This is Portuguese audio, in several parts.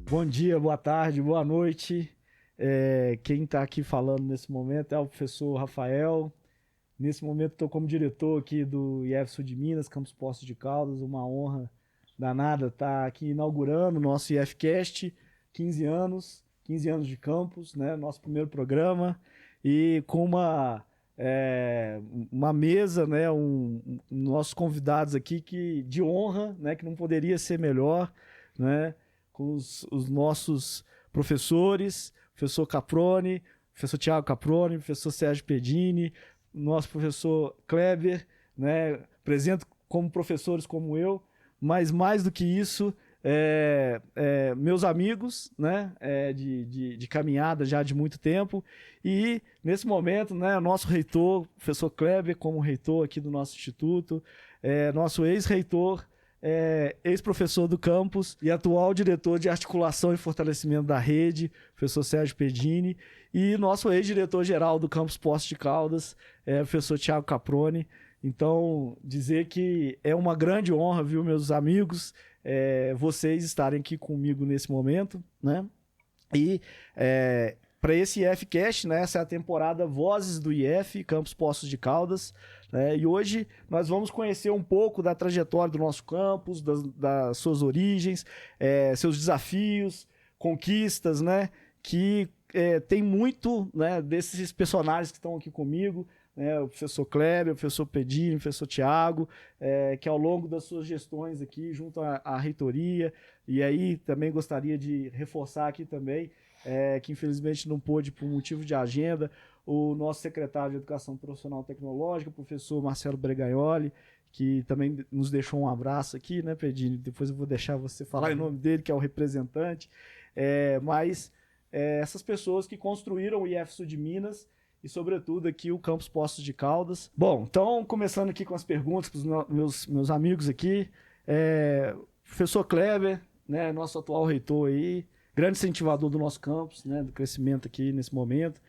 Bom dia, boa tarde, boa noite. Quem está aqui falando nesse momento é o professor Rafael. Nesse momento estou como diretor aqui do IF Sul de Minas, Campus Poços de Caldas. Uma honra danada estar aqui inaugurando o nosso IFCast, 15 anos de campus, né? Nosso primeiro programa. E com é, uma mesa, né? Nossos convidados aqui de honra, né? Que não poderia ser melhor, né? Com os nossos professores, professor Caproni, professor Tiago Caproni, professor Sérgio Pedini, nosso professor Kleber, né, apresento como professores como eu, mas mais do que isso, meus amigos, né, de caminhada já de muito tempo, e nesse momento, né, nosso reitor, professor Kleber, como reitor aqui do nosso instituto, nosso ex-reitor, ex-professor do campus e atual diretor de articulação e fortalecimento da rede, professor Sérgio Pedini, e nosso ex-diretor-geral do campus Poços de Caldas, professor Tiago Caproni. Então, dizer que é uma grande honra, viu, meus amigos, vocês estarem aqui comigo nesse momento, né? E para esse IFCast, né, essa é a temporada Vozes do IF, Campus Poços de Caldas, né, e hoje nós vamos conhecer um pouco da trajetória do nosso campus, das suas origens, seus desafios, conquistas, né, que tem muito, né, desses personagens que estão aqui comigo, né, o professor Kleber, o professor Pedini, o professor Tiago, que ao longo das suas gestões aqui junto à reitoria, e aí também gostaria de reforçar aqui também, que infelizmente não pôde por motivo de agenda, o nosso secretário de Educação Profissional e Tecnológica, o professor Marcelo Bregaioli, que também nos deixou um abraço aqui, né, Pedini? Depois eu vou deixar você falar em nome dele, que é o representante. Mas essas pessoas que construíram o IF Sul de Minas e, sobretudo, aqui o Campus Poços de Caldas. Bom, então, começando aqui com as perguntas para os meus amigos aqui. Professor Kleber, né, nosso atual reitor aí, grande incentivador do nosso campus, né, do crescimento aqui nesse momento.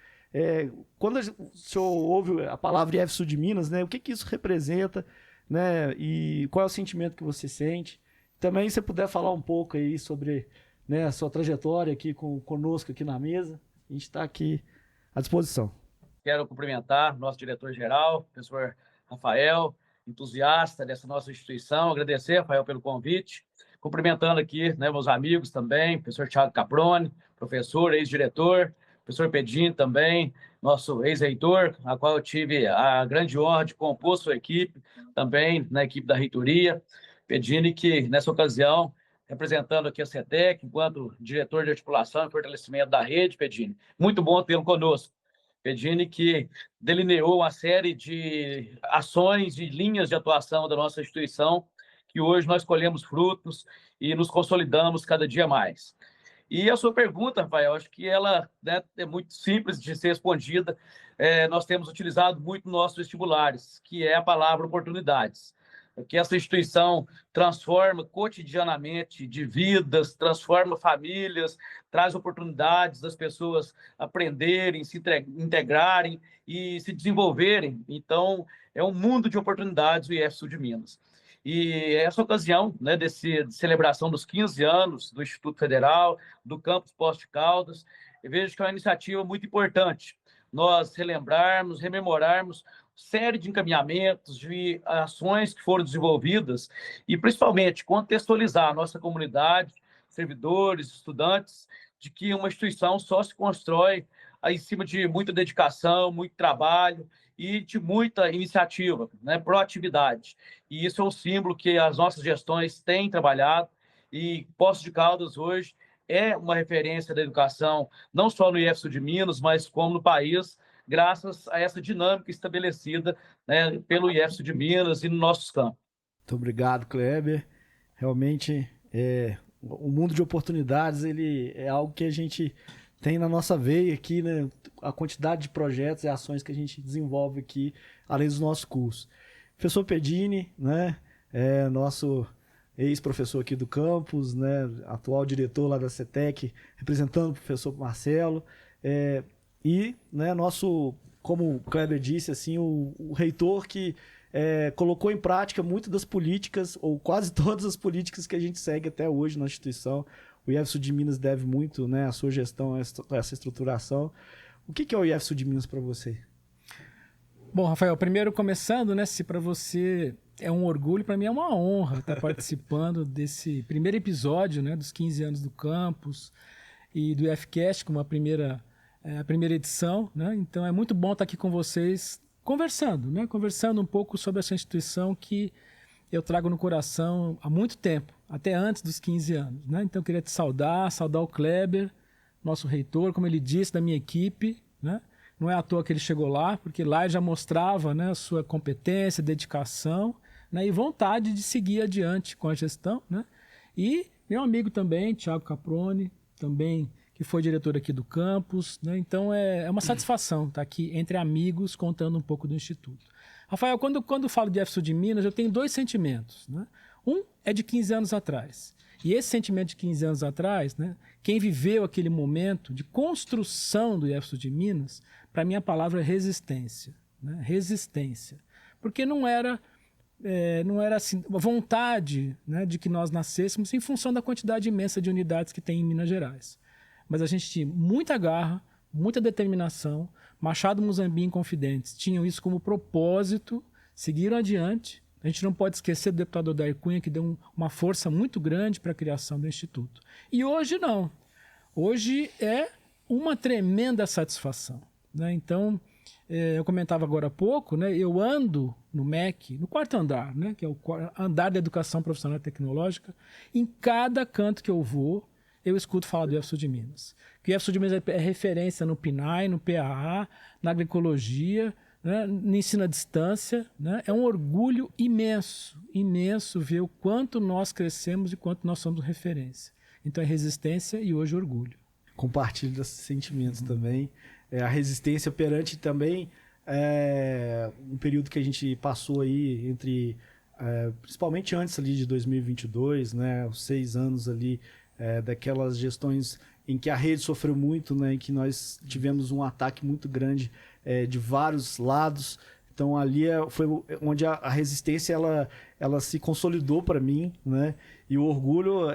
Quando o senhor ouve a palavra IF Sul de Minas, né, o que isso representa, né, e qual é o sentimento que você sente? Também, se você puder falar um pouco aí sobre, né, a sua trajetória aqui conosco aqui na mesa, a gente está aqui à disposição. Quero cumprimentar nosso diretor-geral, professor Rafael, entusiasta dessa nossa instituição, agradecer, Rafael, pelo convite, cumprimentando aqui, né, meus amigos também, professor Tiago Caproni, professor, ex-diretor, professor Pedini também, nosso ex-reitor, a qual eu tive a grande honra de compor sua equipe, também na equipe da reitoria. Pedini, que nessa ocasião, representando aqui a CETEC, enquanto diretor de articulação e fortalecimento da rede, Pedini, muito bom tê-lo conosco. Pedini, que delineou uma série de ações e linhas de atuação da nossa instituição, que hoje nós colhemos frutos e nos consolidamos cada dia mais. E a sua pergunta, Rafael, acho que ela, né, é muito simples de ser respondida. Nós temos utilizado muito nossos vestibulares, que é a palavra oportunidades, que essa instituição transforma cotidianamente de vidas, transforma famílias, traz oportunidades das pessoas aprenderem, se integrarem e se desenvolverem. Então, é um mundo de oportunidades o IF Sul de Minas. E essa ocasião, né, de celebração dos 15 anos do Instituto Federal, do Campus Poços de Caldas, eu vejo que é uma iniciativa muito importante. Nós relembrarmos, rememorarmos série de encaminhamentos, de ações que foram desenvolvidas e, principalmente, contextualizar a nossa comunidade, servidores, estudantes, de que uma instituição só se constrói em cima de muita dedicação, muito trabalho e de muita iniciativa, né, proatividade. E isso é um símbolo que as nossas gestões têm trabalhado e Poços de Caldas hoje é uma referência da educação, não só no IF Sul de Minas, mas como no país, graças a essa dinâmica estabelecida, né, pelo IF Sul de Minas e nos nossos campos. Muito obrigado, Kleber. Realmente, o mundo de oportunidades ele é algo que a gente tem na nossa veia aqui, né? A quantidade de projetos e ações que a gente desenvolve aqui, além dos nossos cursos. Professor Pedini, né? Nosso ex-professor aqui do campus, né? Atual diretor lá da CETEC, representando o professor Marcelo. E, né, como o Kleber disse, assim, o reitor que colocou em prática muitas das políticas, ou quase todas as políticas que a gente segue até hoje na instituição. o IF Sul de Minas deve muito, né, a sua gestão, a essa estruturação. O que é o IF Sul de Minas para você? Bom, Rafael, primeiro começando, né, se para você é um orgulho, para mim é uma honra estar participando desse primeiro episódio, né, dos 15 anos do campus e do IFCast, como a primeira edição, né? Então é muito bom estar aqui com vocês conversando, né, conversando um pouco sobre essa instituição que eu trago no coração há muito tempo, até antes dos 15 anos, né? Então eu queria te saudar o Kleber, nosso reitor, como ele disse, da minha equipe, né? Não é à toa que ele chegou lá, porque lá ele já mostrava, né, a sua competência, dedicação, né, e vontade de seguir adiante com a gestão, né? E meu amigo também, Thiago Caproni, também, que foi diretor aqui do campus, né? Então é uma satisfação estar aqui entre amigos contando um pouco do Instituto. Rafael, quando falo de IF Sul de Minas, eu tenho dois sentimentos, né? Um é de 15 anos atrás. E esse sentimento de 15 anos atrás, né, quem viveu aquele momento de construção do IF Sul de Minas, para mim a palavra é resistência, né? Resistência. Porque não era assim, a vontade, né, de que nós nascêssemos em função da quantidade imensa de unidades que tem em Minas Gerais. Mas a gente tinha muita garra, muita determinação. Machado, Muzambinho e Confidentes tinham isso como propósito, seguiram adiante. A gente não pode esquecer do deputado Odair Cunha, que deu uma força muito grande para a criação do Instituto. E hoje não. Hoje é uma tremenda satisfação, né? Então, eu comentava agora há pouco, né, eu ando no MEC, no quarto andar, né, que é o andar da educação profissional e tecnológica. Em cada canto que eu vou, eu escuto falar do IF Sul de Minas. O IF Sul de Minas é referência no PNAE, no PAA, na agroecologia, né, no ensino à distância, né? É um orgulho imenso, imenso ver o quanto nós crescemos e quanto nós somos referência. Então é resistência e hoje orgulho. Compartilho desses sentimentos também. A resistência perante também um período que a gente passou aí entre, principalmente antes ali de 2022, né, os 6 anos ali daquelas gestões em que a rede sofreu muito, né, em que nós tivemos um ataque muito grande de vários lados. Então ali foi onde a resistência ela se consolidou para mim, né? E o orgulho,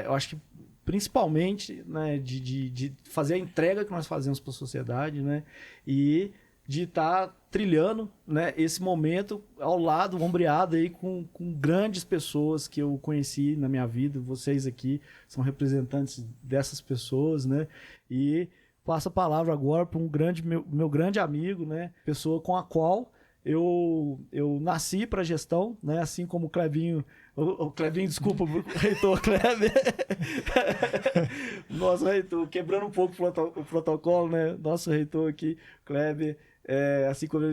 eu acho que principalmente, né, de fazer a entrega que nós fazemos para a sociedade, né? E de estar trilhando, né, esse momento ao lado, ombreado aí com grandes pessoas que eu conheci na minha vida. Vocês aqui são representantes dessas pessoas, né? E passo a palavra agora para meu grande amigo, né? Pessoa com a qual eu nasci para gestão, né? Assim como o Clebinho, desculpa, o reitor Kleber. Nosso reitor, quebrando um pouco o protocolo, né? Nosso reitor aqui, Kleber, assim como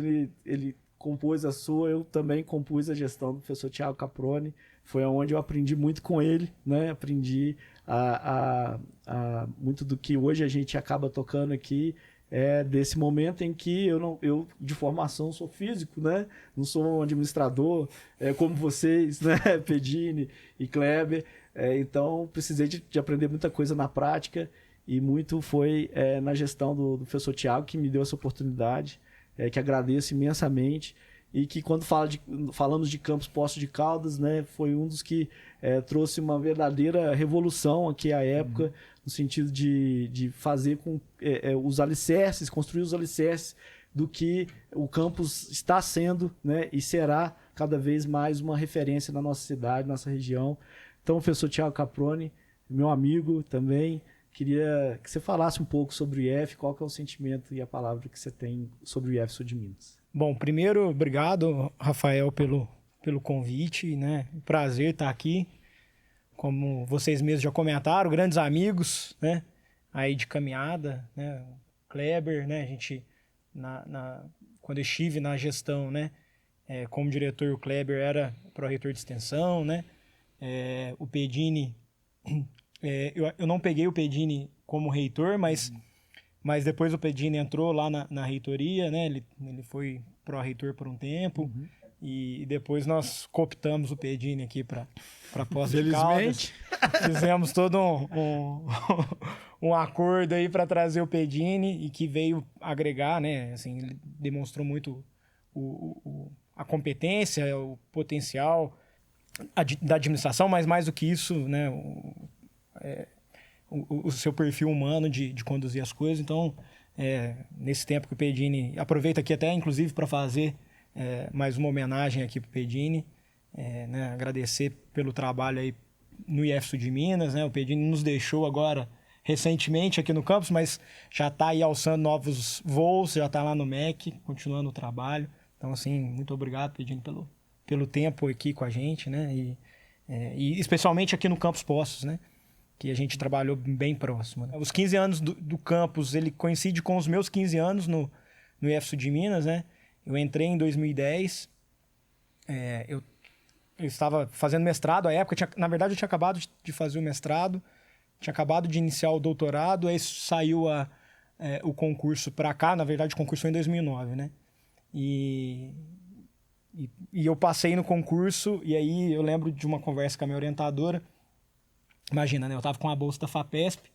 ele compôs a sua, eu também compus a gestão do professor Thiago Caproni. Foi onde eu aprendi muito com ele, né? Aprendi muito do que hoje a gente acaba tocando aqui, desse momento em que eu de formação sou físico, né? Não sou um administrador, como vocês, né? Pedini e Kleber. Então precisei de aprender muita coisa na prática, e muito foi na gestão do professor Thiago que me deu essa oportunidade, que agradeço imensamente. E que quando falamos de Campos Poços de Caldas, né, foi um dos que trouxe uma verdadeira revolução aqui à época, no sentido de fazer com os alicerces, construir os alicerces do que o campus está sendo, né, e será cada vez mais uma referência na nossa cidade, nossa região. Então, professor Thiago Caproni, meu amigo também, queria que você falasse um pouco sobre o IF, qual que é o sentimento e a palavra que você tem sobre o IF Sul de Minas. Bom, primeiro, obrigado, Rafael, pelo convite, né? Prazer estar aqui. Como vocês mesmos já comentaram, grandes amigos, né? Aí de caminhada, né? O Kleber, né? A gente, quando eu estive na gestão, né? Como diretor, o Kleber era pró-reitor de extensão, né? O Pedini, eu não peguei o Pedini como reitor, mas depois o Pedini entrou lá na reitoria, né? Ele foi pró-reitor por um tempo. E depois nós cooptamos o Pedini aqui para Poços de Caldas. Fizemos todo um acordo aí para trazer o Pedini, e que veio agregar, né? Assim, ele demonstrou muito a competência, o potencial da administração, mas mais do que isso, né? o seu perfil humano de conduzir as coisas. Então, nesse tempo que o Pedini... Aproveita aqui até, inclusive, para fazer mais uma homenagem aqui para o Pedini. Né, agradecer pelo trabalho aí no IF Sul de Minas. Né? O Pedini nos deixou agora recentemente aqui no campus, mas já está aí alçando novos voos, já está lá no MEC, continuando o trabalho. Então, assim, muito obrigado, Pedini, pelo tempo aqui com a gente, né? E especialmente aqui no Campus Poços, né? Que a gente trabalhou bem próximo. Né? Os 15 anos do campus, ele coincide com os meus 15 anos no IF Sul de Minas, né? Eu entrei em 2010, eu estava fazendo mestrado à época, na verdade eu tinha acabado de fazer o mestrado, tinha acabado de iniciar o doutorado, aí saiu o concurso para cá, na verdade o concurso foi em 2009, né? E eu passei no concurso, e aí eu lembro de uma conversa com a minha orientadora. Imagina, né? Eu estava com a bolsa da FAPESP,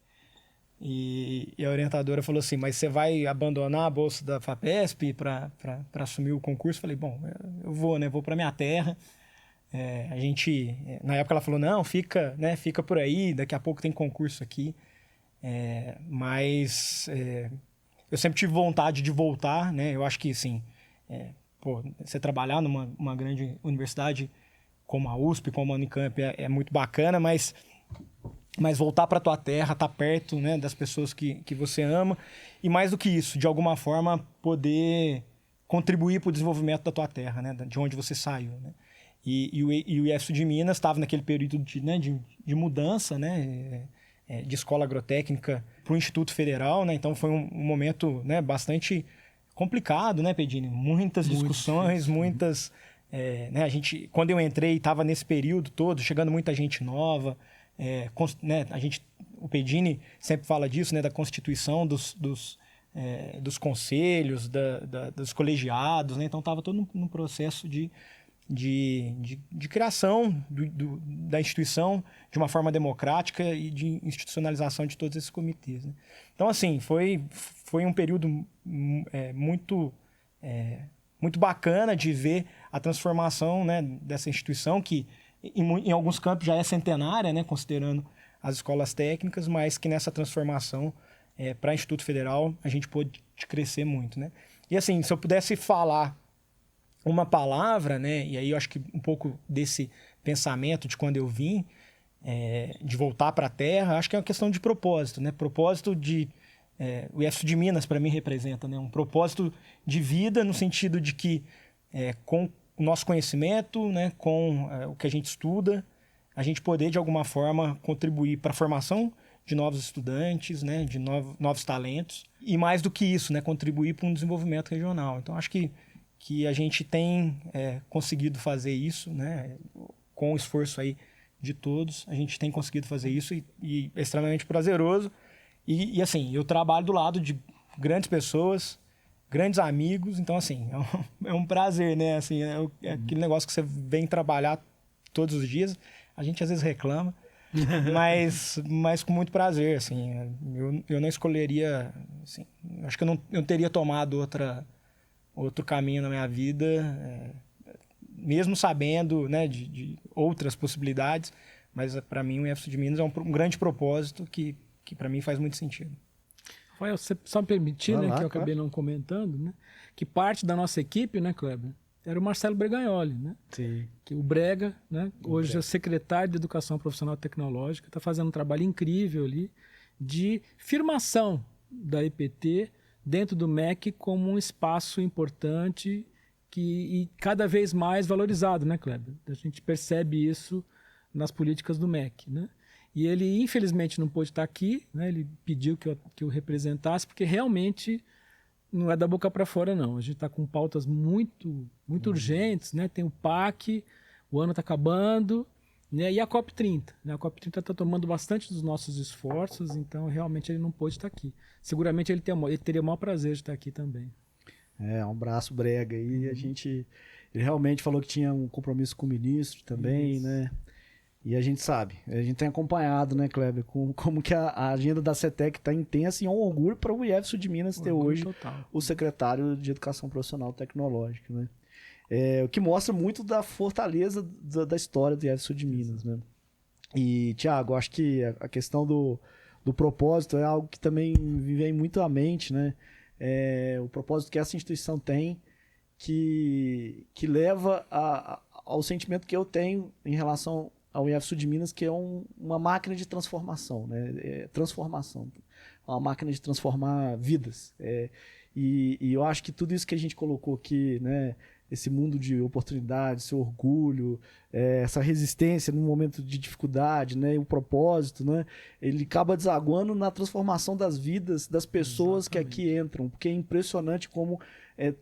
e a orientadora falou assim, mas você vai abandonar a bolsa da FAPESP para assumir o concurso? Eu falei, bom, eu vou, né? Vou para minha terra. Na época ela falou, não, fica por aí, daqui a pouco tem concurso aqui. Mas eu sempre tive vontade de voltar, né? Eu acho que, assim, você trabalhar numa grande universidade como a USP, como a Unicamp, é muito bacana, mas voltar para tua terra, estar perto, né, das pessoas que você ama, e mais do que isso, de alguma forma poder contribuir para o desenvolvimento da tua terra, né, de onde você saiu, né? E o IF Sul de Minas estava naquele período de mudança, né, de escola agrotécnica para o Instituto Federal, né? Então foi um momento, né, bastante complicado, né, Pedini? Muitas discussões, muitas... né, quando eu entrei, estava nesse período todo, chegando muita gente nova, né, o Pedini sempre fala disso, né, da constituição dos conselhos, dos colegiados, né? Então estava todo num processo de criação da instituição de uma forma democrática e de institucionalização de todos esses comitês, né? Então, assim, foi um período muito bacana de ver a transformação, né, dessa instituição que em alguns campos já é centenária, né, considerando as escolas técnicas, mas que nessa transformação para o Instituto Federal a gente pôde crescer muito, né? E assim, se eu pudesse falar uma palavra, né, e aí eu acho que um pouco desse pensamento de quando eu vim, de voltar para a terra, acho que é uma questão de propósito, né? Propósito o IF Sul de Minas para mim representa, né, um propósito de vida no sentido de que com o nosso conhecimento, né, com o que a gente estuda, a gente poder de alguma forma contribuir para a formação de novos estudantes, né, de novos talentos, e mais do que isso, né, contribuir para um desenvolvimento regional. Então acho que a gente tem conseguido fazer isso, né, com o esforço aí de todos, a gente tem conseguido fazer isso e é extremamente prazeroso. E assim, eu trabalho do lado de grandes pessoas, grandes amigos, então assim, é um prazer, né? Assim, é aquele negócio que você vem trabalhar todos os dias, a gente às vezes reclama, mas com muito prazer, assim. Eu não escolheria, assim, acho que eu não teria tomado outro caminho na minha vida, mesmo sabendo, né, de outras possibilidades, mas para mim o IF Sul de Minas é um grande propósito que para mim faz muito sentido. Rafael, você só me permitir, né, que eu acabei não comentando, né, que parte da nossa equipe, né, Kleber, era o Marcelo Bregagnoli, né? Sim. Que o Brega, né, hoje é o secretário de Educação Profissional e Tecnológica, está fazendo um trabalho incrível ali de firmação da EPT dentro do MEC como um espaço importante e cada vez mais valorizado, né, Kleber? A gente percebe isso nas políticas do MEC, né? E ele, infelizmente, não pôde estar aqui, né? Ele pediu que eu representasse, porque realmente não é da boca para fora, não. A gente está com pautas muito urgentes, né? Tem o PAC, o ano está acabando, né? E a COP30. Né? A COP30 está tomando bastante dos nossos esforços, então realmente ele não pôde estar aqui. Seguramente ele teria o maior prazer de estar aqui também. Um abraço, Brega. E ele realmente falou que tinha um compromisso com o ministro também, isso, né? E a gente sabe, a gente tem acompanhado, né, Kleber, como que a agenda da CETEC está intensa e é um orgulho para o IF Sul de Minas ter hoje o secretário de Educação Profissional e Tecnológica, né? O que mostra muito da fortaleza da história do IF Sul de Minas, né? E, Thiago, acho que a questão do do propósito, é algo que também me vem muito à mente, né? O propósito que essa instituição tem, que leva ao sentimento que eu tenho em relação ao IF Sul de Minas, que é uma máquina de transformação, né? Transformação, uma máquina de transformar vidas. E eu acho que tudo isso que a gente colocou aqui, né? Esse mundo de oportunidade, esse orgulho, essa resistência no momento de dificuldade, né? E o propósito, né? Ele acaba desaguando na transformação das vidas das pessoas que aqui entram, porque é impressionante como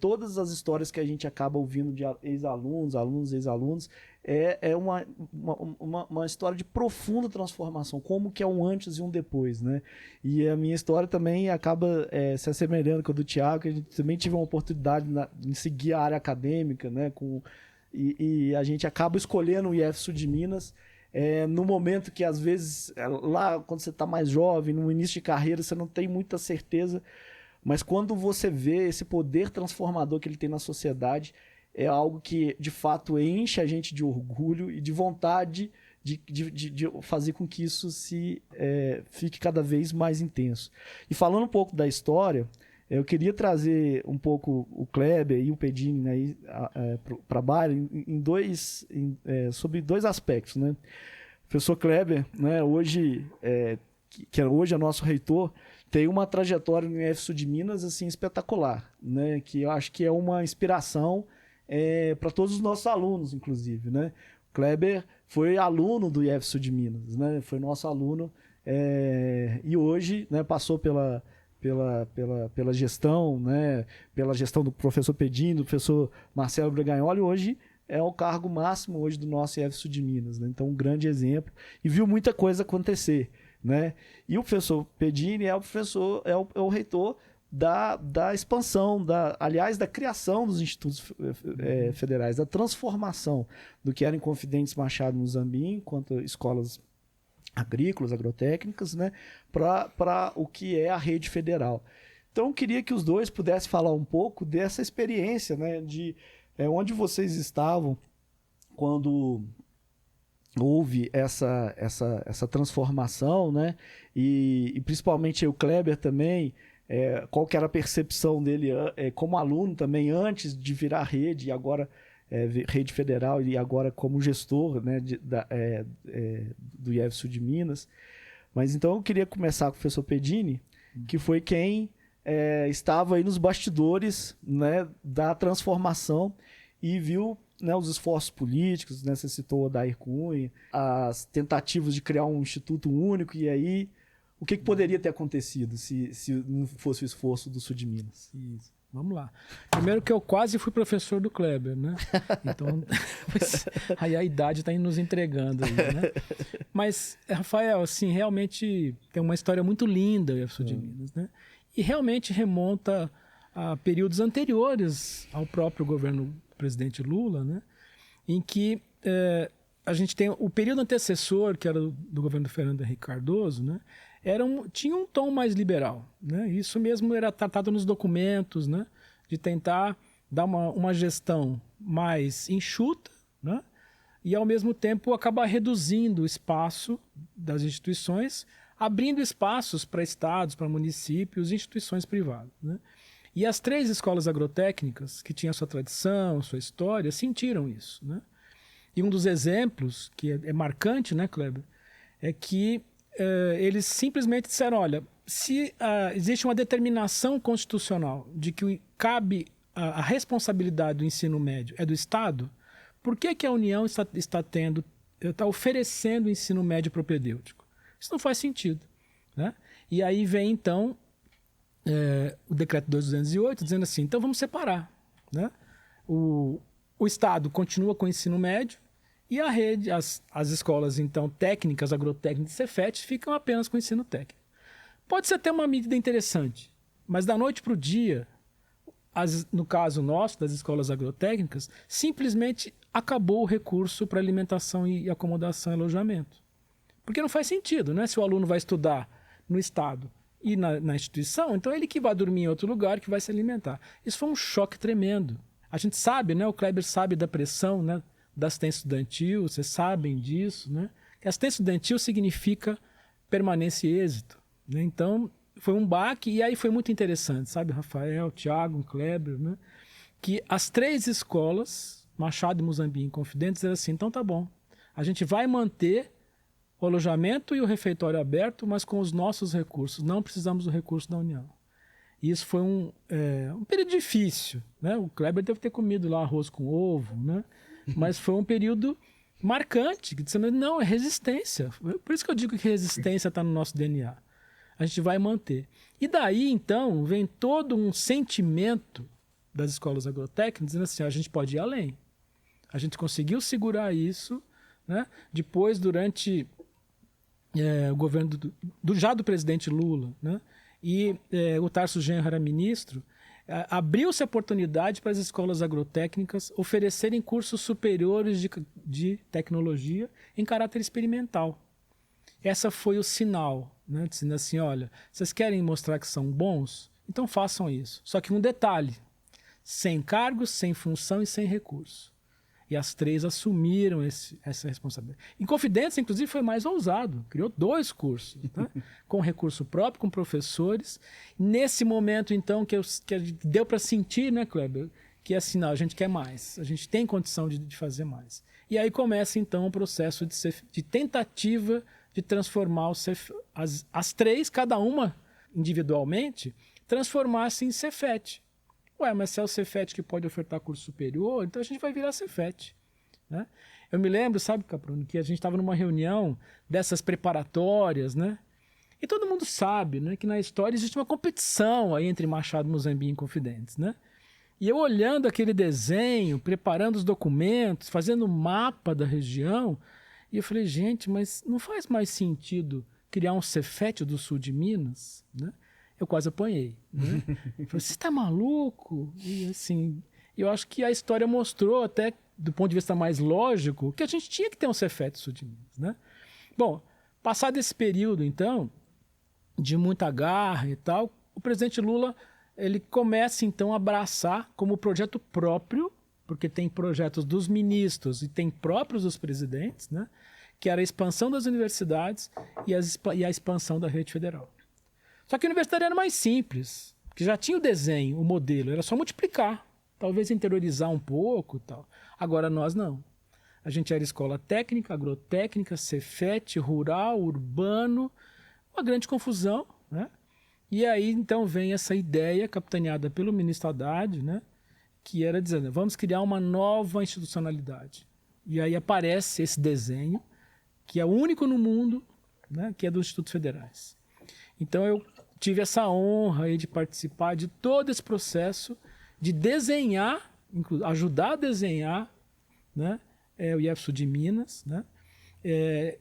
todas as histórias que a gente acaba ouvindo de ex-alunos, ex-alunos, é uma história de profunda transformação, como que é um antes e um depois, né? E a minha história também acaba se assemelhando com a do Thiago, que a gente também tive uma oportunidade em seguir a área acadêmica, né? E a gente acaba escolhendo o IF Sul de Minas no momento que, às vezes, lá quando você está mais jovem, no início de carreira, você não tem muita certeza, mas quando você vê esse poder transformador que ele tem na sociedade, é algo que, de fato, enche a gente de orgulho e de vontade de fazer com que isso fique cada vez mais intenso. E falando um pouco da história, eu queria trazer um pouco o Kleber e o Pedini, né, para a Bayer sobre dois aspectos, né? O professor Kleber, né, hoje, que hoje é nosso reitor, tem uma trajetória no IF Sul de Minas assim, espetacular, né, que eu acho que é uma inspiração para todos os nossos alunos, inclusive, né? O Kleber foi aluno do IF Sul de Minas, né? Foi nosso aluno e hoje, né, passou pela gestão, né? Pela gestão do professor Pedini, do professor Marcelo Bregagnoli, hoje é o cargo máximo hoje do nosso IF Sul de Minas, né? Então, um grande exemplo e viu muita coisa acontecer, né? E o professor Pedini é o reitor da expansão, aliás, da criação dos institutos federais, da transformação do que era Inconfidentes Machado no Zambim, quanto escolas agrícolas, agrotécnicas, né, para o que é a rede federal. Então, eu queria que os dois pudessem falar um pouco dessa experiência, né, de onde vocês estavam quando houve essa transformação, né, e principalmente o Kleber também, qual que era a percepção dele como aluno também, antes de virar rede, e agora rede federal, e agora como gestor, né, do IF Sul de Minas. Mas então eu queria começar com o professor Pedini, que foi quem estava aí nos bastidores, né, da transformação e viu, né, os esforços políticos, né, você citou o Odair Cunha, as tentativas de criar um instituto único, e aí o que poderia ter acontecido se não fosse o esforço do Sul de Minas? Isso. Vamos lá. Primeiro que eu quase fui professor do Kleber, né? Então, aí a idade está nos entregando aí, né? Mas, Rafael, assim, realmente tem uma história muito linda o IF Sul de Minas, né? E realmente remonta a períodos anteriores ao próprio governo do presidente Lula, né? Em que a gente tem o período antecessor, que era do governo do Fernando Henrique Cardoso, né? Tinha um tom mais liberal, né? Isso mesmo era tratado nos documentos, né? De tentar dar uma gestão mais enxuta, né? E ao mesmo tempo acabar reduzindo o espaço das instituições, abrindo espaços para estados, para municípios e instituições privadas, né? E as 3 escolas agrotécnicas, que tinham sua tradição, sua história, sentiram isso, né? E um dos exemplos, que é marcante, né, Kleber, é que eles simplesmente disseram, olha, se existe uma determinação constitucional de que cabe a responsabilidade do ensino médio é do Estado, por que a União está oferecendo ensino médio propedêutico? Isso não faz sentido, né? E aí vem, então, o decreto 2208 dizendo assim, então vamos separar, né? O Estado continua com o ensino médio, e a rede, as escolas, então, técnicas, agrotécnicas e Cefet ficam apenas com o ensino técnico. Pode ser até uma medida interessante, mas da noite para o dia, no caso nosso, das escolas agrotécnicas, simplesmente acabou o recurso para alimentação e acomodação e alojamento. Porque não faz sentido, né? Se o aluno vai estudar no Estado e na instituição, então ele que vai dormir em outro lugar, que vai se alimentar. Isso foi um choque tremendo. A gente sabe, né? O Kleber sabe da pressão, né, da assistência estudantil, vocês sabem disso, né? Que assistência estudantil significa permanência e êxito, né? Então, foi um baque, e aí foi muito interessante, sabe, Rafael, Thiago, Kleber, né? Que as 3 escolas, Machado, Muzambinho e Inconfidentes, eram assim, então tá bom, a gente vai manter o alojamento e o refeitório aberto, mas com os nossos recursos, não precisamos do recurso da União. E isso foi um período difícil, né? O Kleber deve ter comido lá arroz com ovo, né? Mas foi um período marcante, que disse, não, é resistência. Por isso que eu digo que resistência está no nosso DNA. A gente vai manter. E daí, então, vem todo um sentimento das escolas agrotécnicas dizendo assim, a gente pode ir além. A gente conseguiu segurar isso, né? Depois, durante o governo do presidente Lula, né? E o Tarso Genro era ministro, abriu-se a oportunidade para as escolas agrotécnicas oferecerem cursos superiores de tecnologia em caráter experimental. Essa foi o sinal, né? Dizendo assim, olha, vocês querem mostrar que são bons? Então façam isso. Só que um detalhe, sem cargos, sem função e sem recurso. E as 3 assumiram essa responsabilidade. Inconfidentes, inclusive, foi mais ousado. Criou 2 cursos, né? Com recurso próprio, com professores. Nesse momento, então, que deu para sentir, né, Kleber? Que assim, não, a gente quer mais. A gente tem condição de fazer mais. E aí começa, então, o processo de tentativa de transformar as 3, cada uma individualmente, transformar-se em Cefet. Ué, mas se é o Cefet que pode ofertar curso superior, então a gente vai virar Cefet, né? Eu me lembro, sabe, Caprone, que a gente estava numa reunião dessas preparatórias, né? E todo mundo sabe, né, que na história existe uma competição aí entre Machado, Muzambinho e Inconfidentes, né? E eu olhando aquele desenho, preparando os documentos, fazendo o mapa da região, e eu falei, gente, mas não faz mais sentido criar um Cefet do sul de Minas, né? Eu quase apanhei, né? Eu falei, você está maluco? E assim, eu acho que a história mostrou, até do ponto de vista mais lógico, que a gente tinha que ter um Cefet sul de Minas, né? Bom, passado esse período, então, de muita garra e tal, o presidente Lula, ele começa, então, a abraçar como projeto próprio, porque tem projetos dos ministros e tem próprios dos presidentes, né? Que era a expansão das universidades e a expansão da rede federal. Só que a universidade era mais simples, porque já tinha o desenho, o modelo, era só multiplicar, talvez interiorizar um pouco e tal. Agora nós não. A gente era escola técnica, agrotécnica, Cefet, rural, urbano, uma grande confusão, né? E aí então vem essa ideia capitaneada pelo ministro Haddad, né? Que era dizendo, vamos criar uma nova institucionalidade. E aí aparece esse desenho, que é o único no mundo, né? Que é dos Institutos Federais. Então eu tive essa honra aí de participar de todo esse processo de desenhar, ajudar a desenhar, né, o IEF Sul de Minas, né,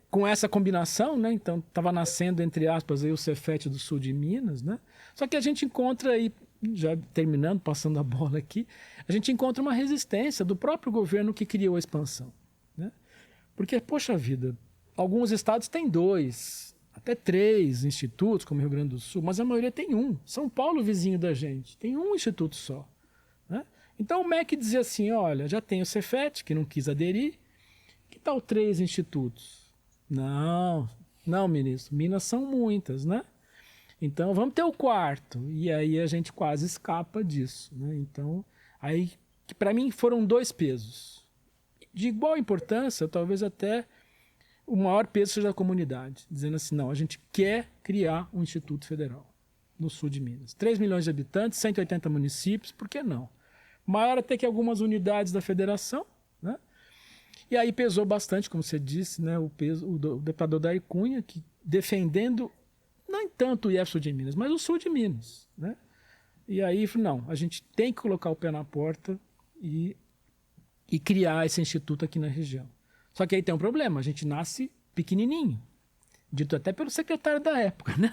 com essa combinação, né, então estava nascendo, entre aspas, aí, o Cefet do Sul de Minas, né, só que a gente encontra aí, já terminando, passando a bola aqui, a gente encontra uma resistência do próprio governo que criou a expansão, né, porque, poxa vida, alguns estados têm 2, até 3 institutos, como Rio Grande do Sul, mas a maioria tem 1. São Paulo, vizinho da gente, tem 1 instituto só, né? Então o MEC dizia assim, olha, já tem o Cefet, que não quis aderir, que tal 3 institutos? Não, ministro, Minas são muitas, né? Então vamos ter o 4, e aí a gente quase escapa disso, né? Então, aí, que para mim foram 2 pesos. De igual importância, talvez até o maior peso seja da comunidade, dizendo assim, não, a gente quer criar um Instituto Federal no sul de Minas. 3 milhões de habitantes, 180 municípios, por que não? Maior até que algumas unidades da federação, né? E aí pesou bastante, como você disse, né, o deputado Dair Cunha, que defendendo, não tanto o IEF Sul de Minas, mas o sul de Minas, né? E aí, não, a gente tem que colocar o pé na porta e criar esse instituto aqui na região. Só que aí tem um problema, a gente nasce pequenininho, dito até pelo secretário da época, né?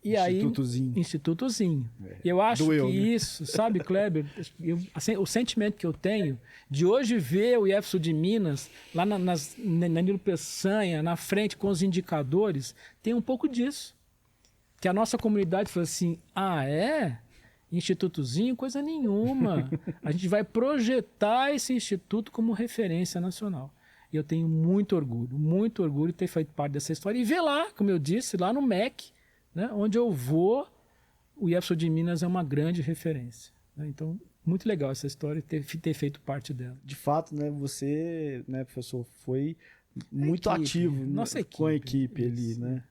E Institutozinho. Aí, institutozinho. E eu acho que isso, sabe, Kleber, o sentimento que eu tenho de hoje ver o IEF Sul de Minas, lá na Nilo Peçanha, na frente com os indicadores, tem um pouco disso. Que a nossa comunidade falou assim, institutozinho, coisa nenhuma. A gente vai projetar esse instituto como referência nacional. E eu tenho muito orgulho de ter feito parte dessa história. E ver lá, como eu disse, lá no MEC, né? Onde eu vou, o IF Sul de Minas é uma grande referência, né? Então, muito legal essa história e ter feito parte dela. De fato, né, você, né, professor, foi muito Equipe, ativo nossa com a equipe, equipe ali, isso. né?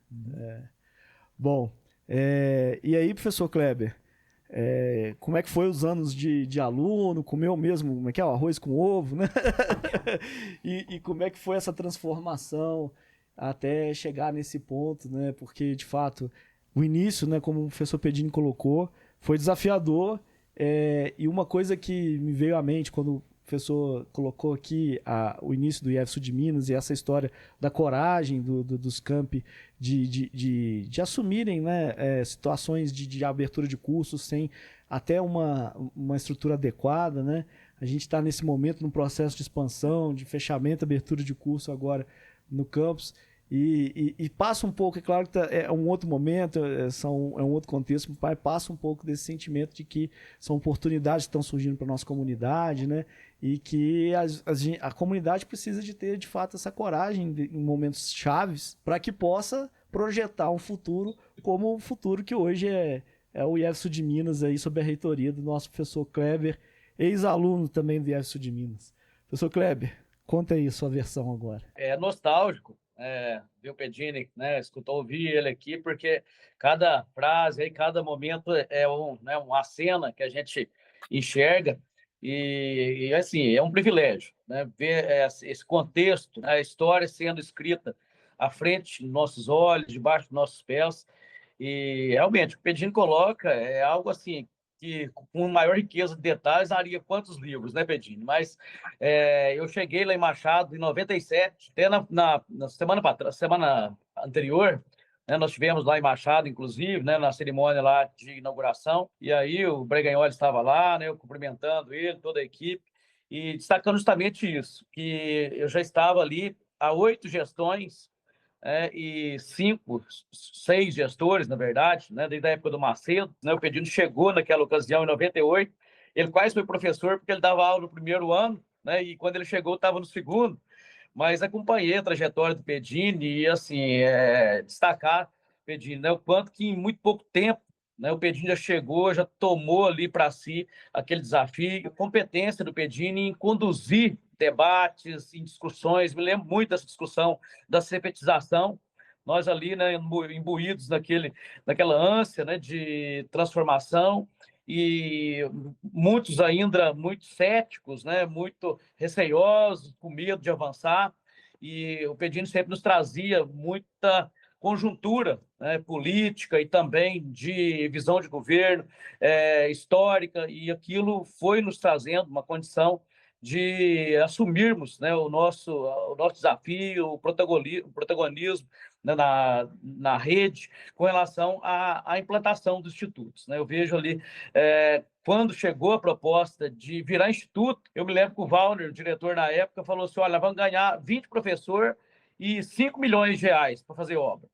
Bom, e aí, professor Kleber, como é que foi os anos de aluno? Comeu mesmo, como é que é, o arroz com ovo, né? E como é que foi essa transformação até chegar nesse ponto, né? Porque, de fato, o início, né, como o professor Pedini colocou, foi desafiador. E uma coisa que me veio à mente quando o professor colocou aqui o início do IF Sul de Minas e essa história da coragem dos campi de assumirem, né, situações de abertura de cursos sem até uma estrutura adequada, né? A gente está nesse momento num processo de expansão, de fechamento, abertura de curso agora no campus. E passa um pouco, é claro que é um outro momento, é um outro contexto, mas passa um pouco desse sentimento de que são oportunidades que estão surgindo para a nossa comunidade, né? E que a comunidade precisa de ter, de fato, essa coragem em momentos chaves para que possa projetar um futuro como o futuro que hoje é o IF Sul de Minas, aí, sob a reitoria do nosso professor Kleber, ex-aluno também do IF Sul de Minas. Professor Kleber, conta aí a sua versão agora. É nostálgico, ver o Pedini, né, ouvir ele aqui, porque cada frase, aí, cada momento né, uma cena que a gente enxerga e assim, é um privilégio, né, ver esse contexto, a história sendo escrita à frente dos nossos olhos, debaixo dos nossos pés, e realmente o que o Pedini coloca é algo assim que com maior riqueza de detalhes daria quantos livros, né, Pedini? Mas eu cheguei lá em Machado em 97, até na semana anterior, né, nós tivemos lá em Machado, inclusive, né, na cerimônia lá de inauguração, e aí o Breganholi estava lá, né, eu cumprimentando ele, toda a equipe, e destacando justamente isso, que eu já estava ali há 8 gestões, e 5, 6 gestores, na verdade, né, desde a época do Macedo, né, o Pedino chegou naquela ocasião em 98, ele quase foi professor porque ele dava aula no primeiro ano, né, e quando ele chegou estava no segundo, mas acompanhei a trajetória do Pedini e, assim, destacar, Pedini, né, o quanto que em muito pouco tempo, né, o Pedini já chegou, já tomou ali para si aquele desafio, a competência do Pedini em conduzir debates, em discussões. Me lembro muito dessa discussão da sepetização, nós ali, né, imbuídos naquela ânsia, né, de transformação, e muitos ainda muito céticos, né, muito receiosos, com medo de avançar, e o Pedini sempre nos trazia muita conjuntura, né, política e também de visão de governo, histórica, e aquilo foi nos trazendo uma condição de assumirmos, né, o nosso desafio, o protagonismo, né, na rede com relação à implantação dos institutos, né? Eu vejo ali, quando chegou a proposta de virar instituto, eu me lembro que o Valner, o diretor na época, falou assim: olha, vamos ganhar 20 professores e 5 milhões de reais para fazer obra.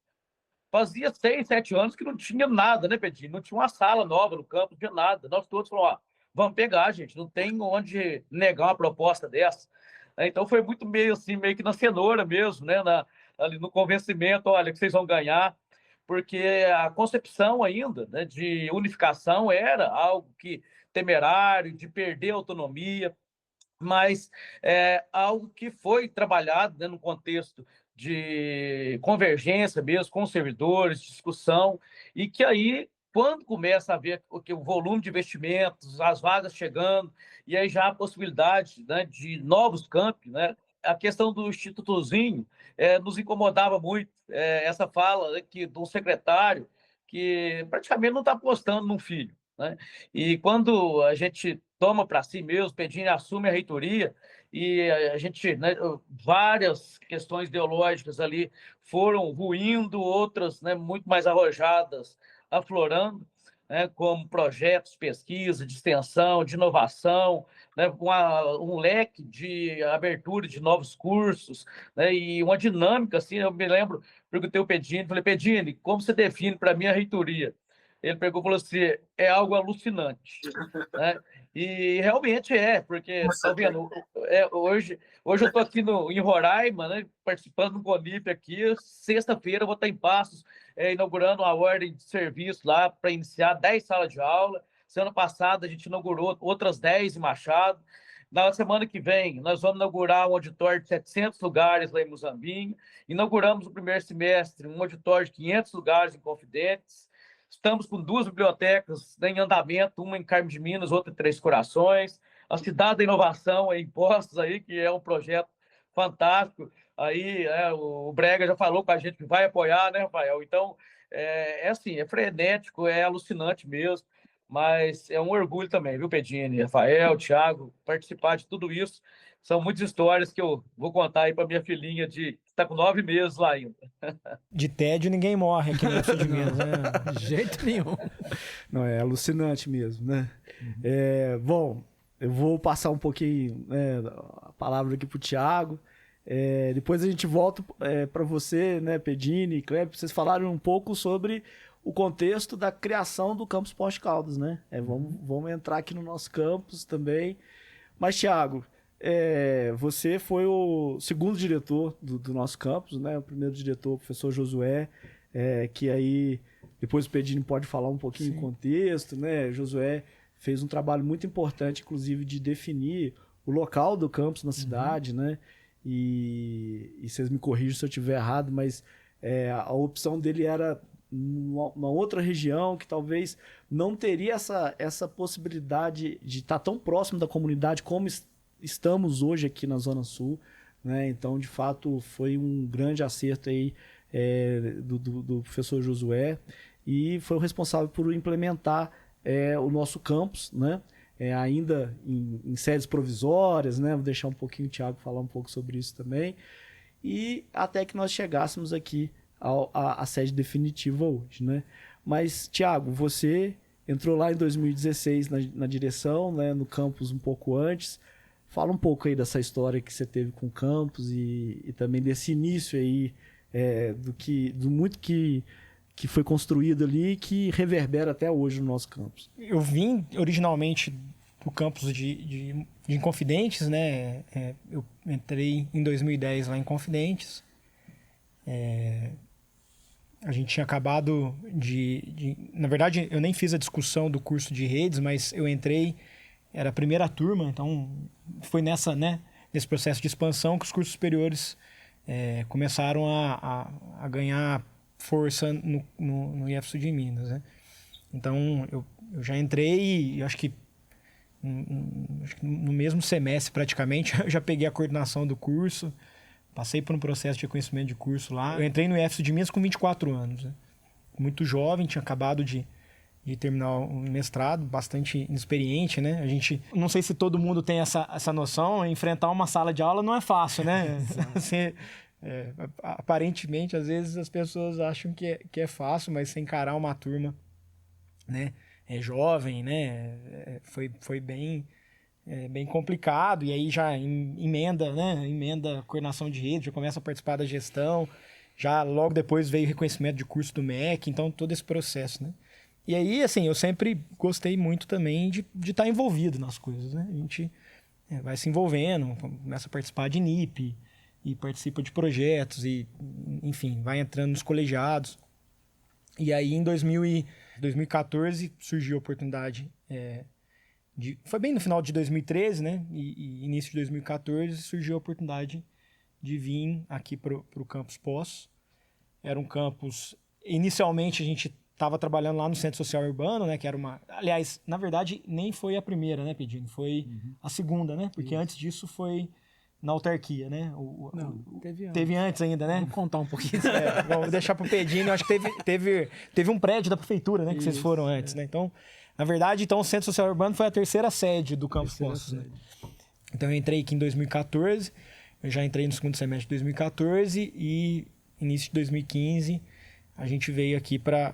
Fazia 6, 7 anos que não tinha nada, né, Pedrinho? Não tinha uma sala nova no campo, não tinha nada. Nós todos falamos: ó, vamos pegar, gente, não tem onde negar uma proposta dessa. Então foi muito meio que na cenoura mesmo, né? Ali no convencimento, olha, que vocês vão ganhar, porque a concepção ainda, né, de unificação era algo que temerário, de perder a autonomia, mas algo que foi trabalhado, né, no contexto de convergência mesmo com os servidores, discussão, e que aí, quando começa a ver o volume de investimentos, as vagas chegando, e aí já a possibilidade, né, de novos campi, né, a questão do Institutozinho nos incomodava muito, essa fala, né, de um secretário que praticamente não está apostando num filho, né? E quando a gente toma para si mesmo, Pedini assume a reitoria, e a gente, né, várias questões ideológicas ali foram ruindo, outras, né, muito mais arrojadas, aflorando, né, como projetos, pesquisa, de extensão, de inovação, né, um leque de abertura de novos cursos, né, e uma dinâmica, assim, eu me lembro, perguntei ao Pedini, falei: Pedini, como você define para mim a reitoria? Ele pegou e falou assim: é algo alucinante, né? E realmente porque, tá vendo, hoje eu estou aqui em Roraima, né, participando do Conip aqui. Sexta-feira eu vou estar em Passos, inaugurando uma ordem de serviço lá para iniciar 10 salas de aula. Semana passada a gente inaugurou outras 10 em Machado. Na semana que vem, nós vamos inaugurar um auditório de 700 lugares lá em Muzambinho. Inauguramos no primeiro semestre um auditório de 500 lugares em Confidentes. Estamos com 2 bibliotecas em andamento, uma em Carmo de Minas, outra em Três Corações. A Cidade da Inovação em Postos, aí, que é um projeto fantástico. Aí o Brega já falou com a gente que vai apoiar, né, Rafael? Então, assim, é frenético, é alucinante mesmo. Mas é um orgulho também, viu, Pedini, Rafael, Thiago, participar de tudo isso. São muitas histórias que eu vou contar aí para minha filhinha que está com 9 meses lá ainda. De tédio ninguém morre aqui no IFSU de Minas, né? De jeito nenhum. Não, é alucinante mesmo, né? Bom, eu vou passar um pouquinho, né, a palavra aqui para o Thiago. Depois a gente volta para você, né, Pedini e Kleber, vocês falaram um pouco sobre o contexto da criação do Campus Poços de Caldas, né? Vamos entrar aqui no nosso campus também. Mas, Thiago, você foi o segundo diretor do nosso campus, né? O primeiro diretor, o professor Josué, que aí depois o Pedini pode falar um pouquinho do contexto, né? Josué fez um trabalho muito importante, inclusive, de definir o local do campus na cidade, né? E vocês me corrijam se eu estiver errado, mas a opção dele era uma outra região que talvez não teria essa possibilidade de estar tão próximo da comunidade como estamos hoje aqui na Zona Sul, né? Então, de fato, foi um grande acerto aí do professor Josué e foi o responsável por implementar o nosso campus, né? Ainda em sedes provisórias, né? Vou deixar um pouquinho o Thiago falar um pouco sobre isso também. E até que nós chegássemos aqui a sede definitiva hoje, né? Mas, Thiago, você entrou lá em 2016 na direção, né? No campus um pouco antes. Fala um pouco aí dessa história que você teve com o campus e também desse início aí, do muito que foi construído ali e que reverbera até hoje no nosso campus. Eu vim originalmente do campus de Inconfidentes, né? Eu entrei em 2010 lá em Confidentes. A gente tinha acabado na verdade, eu nem fiz a discussão do curso de redes, mas eu entrei, era a primeira turma, então foi nesse processo de expansão que os cursos superiores começaram a ganhar força no IFSU de Minas, né? Então, eu já entrei e acho que no mesmo semestre, praticamente, eu já peguei a coordenação do curso, passei por um processo de reconhecimento de curso lá. Eu entrei no IFSU de Minas com 24 anos, né? Muito jovem, tinha acabado de terminar o mestrado, bastante inexperiente, né? A gente, não sei se todo mundo tem essa noção, enfrentar uma sala de aula não é fácil, né? Você, aparentemente, às vezes as pessoas acham que é fácil, mas você encarar uma turma, né, jovem, né, foi bem complicado, e aí já emenda a coordenação de rede, já começa a participar da gestão, já logo depois veio o reconhecimento de curso do MEC, então todo esse processo, né. E aí, assim, eu sempre gostei muito também de estar envolvido nas coisas, né, a gente vai se envolvendo, começa a participar de NIP, e participa de projetos, e enfim, vai entrando nos colegiados. E aí, em 2014, surgiu a oportunidade, foi bem no final de 2013, né? E início de 2014, surgiu a oportunidade de vir aqui para o Campus Poços. Era um campus... Inicialmente, a gente estava trabalhando lá no Centro Social Urbano, né? Que era uma... Aliás, na verdade, nem foi a primeira, né, Pedinho? Foi a segunda, né? Porque antes disso foi na autarquia, né? Teve antes ainda, né? Vou contar um pouquinho. Vou deixar pro Pedinho. Eu acho que teve um prédio da prefeitura, né? Que vocês foram antes, né? Então, na verdade, o Centro Social Urbano foi a terceira sede do Campus Poços, né? Então, eu entrei aqui em 2014. Eu já entrei no segundo semestre de 2014 e início de 2015 a gente veio aqui para